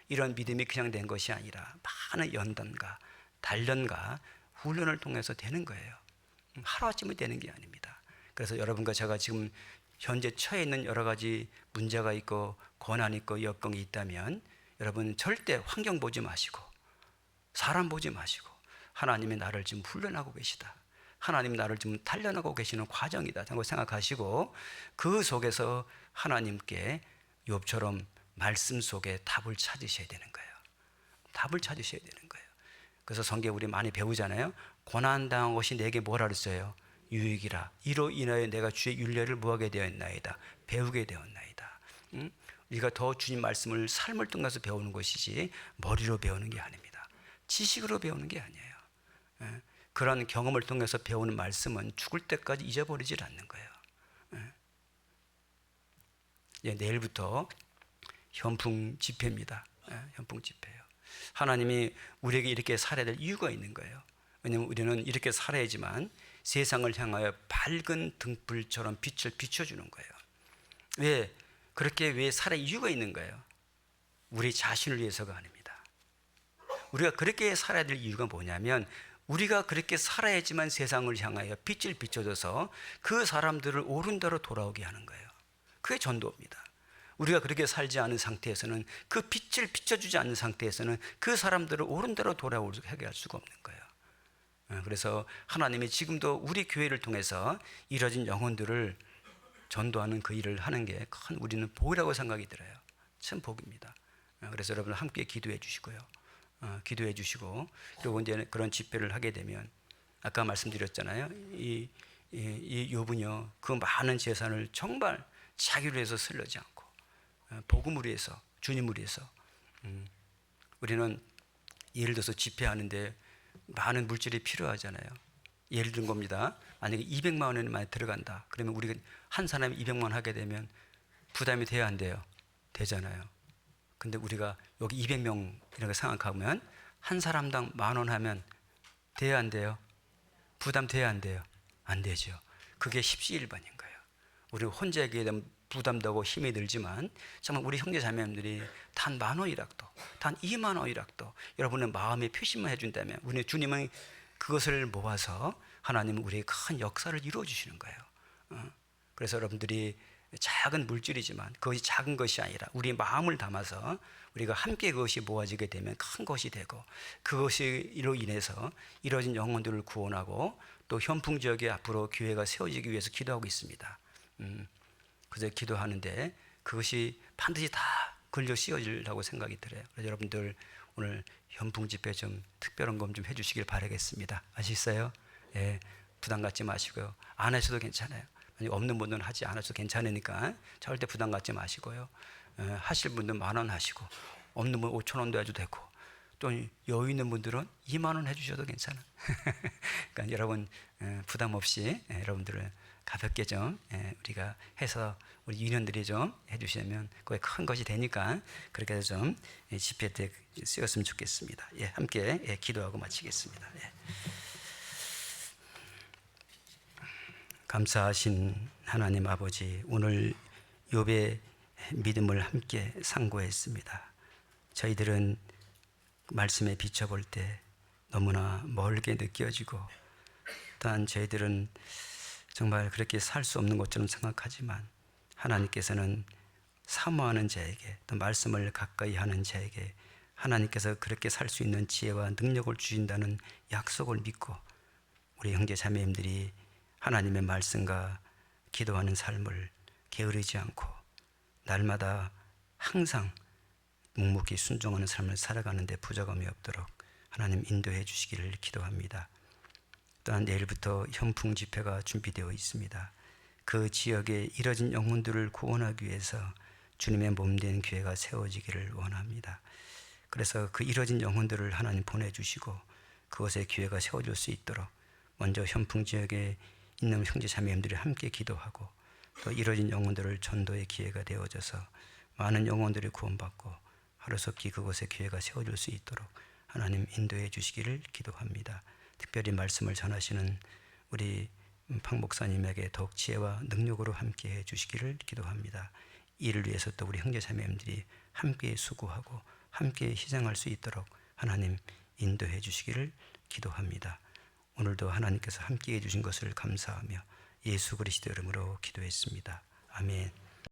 이런 믿음이 그냥 된 것이 아니라 많은 연단과 단련과 훈련을 통해서 되는 거예요. 하루아침에 되는 게 아닙니다. 그래서 여러분과 제가 지금 현재 처해 있는 여러 가지 문제가 있고 고난이 있고 여건이 있다면 여러분 절대 환경 보지 마시고 사람 보지 마시고 하나님이 나를 지금 훈련하고 계시다, 하나님이 나를 지금 단련하고 계시는 과정이다 라고 생각하시고 그 속에서 하나님께 욥처럼 말씀 속에 답을 찾으셔야 되는 거예요. 답을 찾으셔야 되는 거예요. 그래서 성경에 우리 많이 배우잖아요. 고난당한 것이 내게 뭐라 그랬어요? 유익이라. 이로 인하여 내가 주의 윤례를 뭐하게 되었나이다? 배우게 되었나이다. 우리가 더 주님 말씀을 삶을 통해서 배우는 것이지 머리로 배우는 게 아닙니다. 지식으로 배우는 게 아니에요. 그런 경험을 통해서 배우는 말씀은 죽을 때까지 잊어버리질 않는 거예요. 내일부터 현풍 집회입니다. 현풍 집회예요. 하나님이 우리에게 이렇게 살아야 될 이유가 있는 거예요. 왜냐하면 우리는 이렇게 살아야지만 세상을 향하여 밝은 등불처럼 빛을 비춰주는 거예요. 왜 살아야 이유가 있는 거예요? 우리 자신을 위해서가 아닙니다. 우리가 그렇게 살아야 될 이유가 뭐냐면 우리가 그렇게 살아야지만 세상을 향하여 빛을 비춰줘서 그 사람들을 옳은 대로 돌아오게 하는 거예요. 그게 전도입니다. 우리가 그렇게 살지 않은 상태에서는, 그 빛을 비춰주지 않는 상태에서는 그 사람들을 옳은 대로 돌아오게 할 수가 없는 거예요. 그래서 하나님이 지금도 우리 교회를 통해서 이뤄진 영혼들을 전도하는 그 일을 하는 게 큰 우리는 복이라고 생각이 들어요. 참 복입니다. 그래서 여러분 함께 기도해 주시고요. 기도해 주시고, 그리고 이제 그런 집회를 하게 되면 아까 말씀드렸잖아요. 이 욥은요, 그 많은 재산을 정말 자기를 위해서 쓰려지 않고 복음을 위해서, 주님을 위해서. 우리는 예를 들어서 집회하는데 많은 물질이 필요하잖아요. 예를 든 겁니다. 만약에 200만 원이 많이 들어간다. 그러면 우리가 한 사람이 200만 원 하게 되면 부담이 돼야 안 돼요? 되잖아요. 근데 우리가 여기 200명 이렇게 생각하면 한 사람당 10,000원 하면 돼야 안 돼요? 부담 돼야 안 돼요? 안 되죠. 그게 십시일반인 거예요. 우리 혼자 하게 되면 부담되고 힘이 들지만 정말 우리 형제 자매님들이 단 10,000원이라도, 단 20,000원이라도 여러분의 마음에 표시만 해준다면 우리 주님은 그것을 모아서 하나님은 우리의 큰 역사를 이루어 주시는 거예요. 그래서 여러분들이 작은 물질이지만 그것이 작은 것이 아니라 우리 마음을 담아서 우리가 함께 그것이 모아지게 되면 큰 것이 되고, 그것으로 인해서 이뤄진 영혼들을 구원하고 또 현풍 지역에 앞으로 교회가 세워지기 위해서 기도하고 있습니다. 그래서 기도하는데 그것이 반드시 다 걸려 씌워지려고 생각이 들어요. 그래서 여러분들 오늘 현풍 집회 좀 특별한 것 좀 해주시길 바라겠습니다. 아시겠어요? 예, 부담 갖지 마시고요. 안 하셔도 괜찮아요. 없는 분들은 하지 않아도 괜찮으니까 절대 부담 갖지 마시고요. 하실 분들은 10,000원 하시고, 없는 분 5,000원도 해도 되고, 또 여유 있는 분들은 20,000원 해주셔도 괜찮아. 그러니까 여러분 부담 없이 여러분들을 가볍게 좀 우리가 해서 우리 유년들이 좀 해주시면 그게 큰 것이 되니까 그렇게 해서 좀 집회 때 쓰였으면 좋겠습니다. 예, 함께 기도하고 마치겠습니다. 예. 감사하신 하나님 아버지, 오늘 욥의 믿음을 함께 상고했습니다. 저희들은 말씀에 비춰볼 때 너무나 멀게 느껴지고, 또한 저희들은 정말 그렇게 살 수 없는 것처럼 생각하지만, 하나님께서는 사모하는 자에게, 또 말씀을 가까이 하는 자에게 하나님께서 그렇게 살 수 있는 지혜와 능력을 주신다는 약속을 믿고, 우리 형제 자매님들이 하나님의 말씀과 기도하는 삶을 게으르지 않고 날마다 항상 묵묵히 순종하는 삶을 살아가는 데 부족함이 없도록 하나님 인도해 주시기를 기도합니다. 또한 내일부터 현풍 집회가 준비되어 있습니다. 그 지역에 이뤄진 영혼들을 구원하기 위해서 주님의 몸된 교회가 세워지기를 원합니다. 그래서 그 이뤄진 영혼들을 하나님 보내주시고 그곳에 교회가 세워질 수 있도록 먼저 현풍 지역에 있는 형제 자매님들이 함께 기도하고, 또 이뤄진 영혼들을 전도의 기회가 되어져서 많은 영혼들이 구원받고 하루속히 그곳에 교회가 세워질 수 있도록 하나님 인도해 주시기를 기도합니다. 특별히 말씀을 전하시는 우리 박 목사님에게 더욱 지혜와 능력으로 함께 해 주시기를 기도합니다. 이를 위해서 또 우리 형제 자매님들이 함께 수고하고 함께 희생할 수 있도록 하나님 인도해 주시기를 기도합니다. 오늘도 하나님께서 함께 해주신 것을 감사하며 예수 그리스도 이름으로 기도했습니다. 아멘.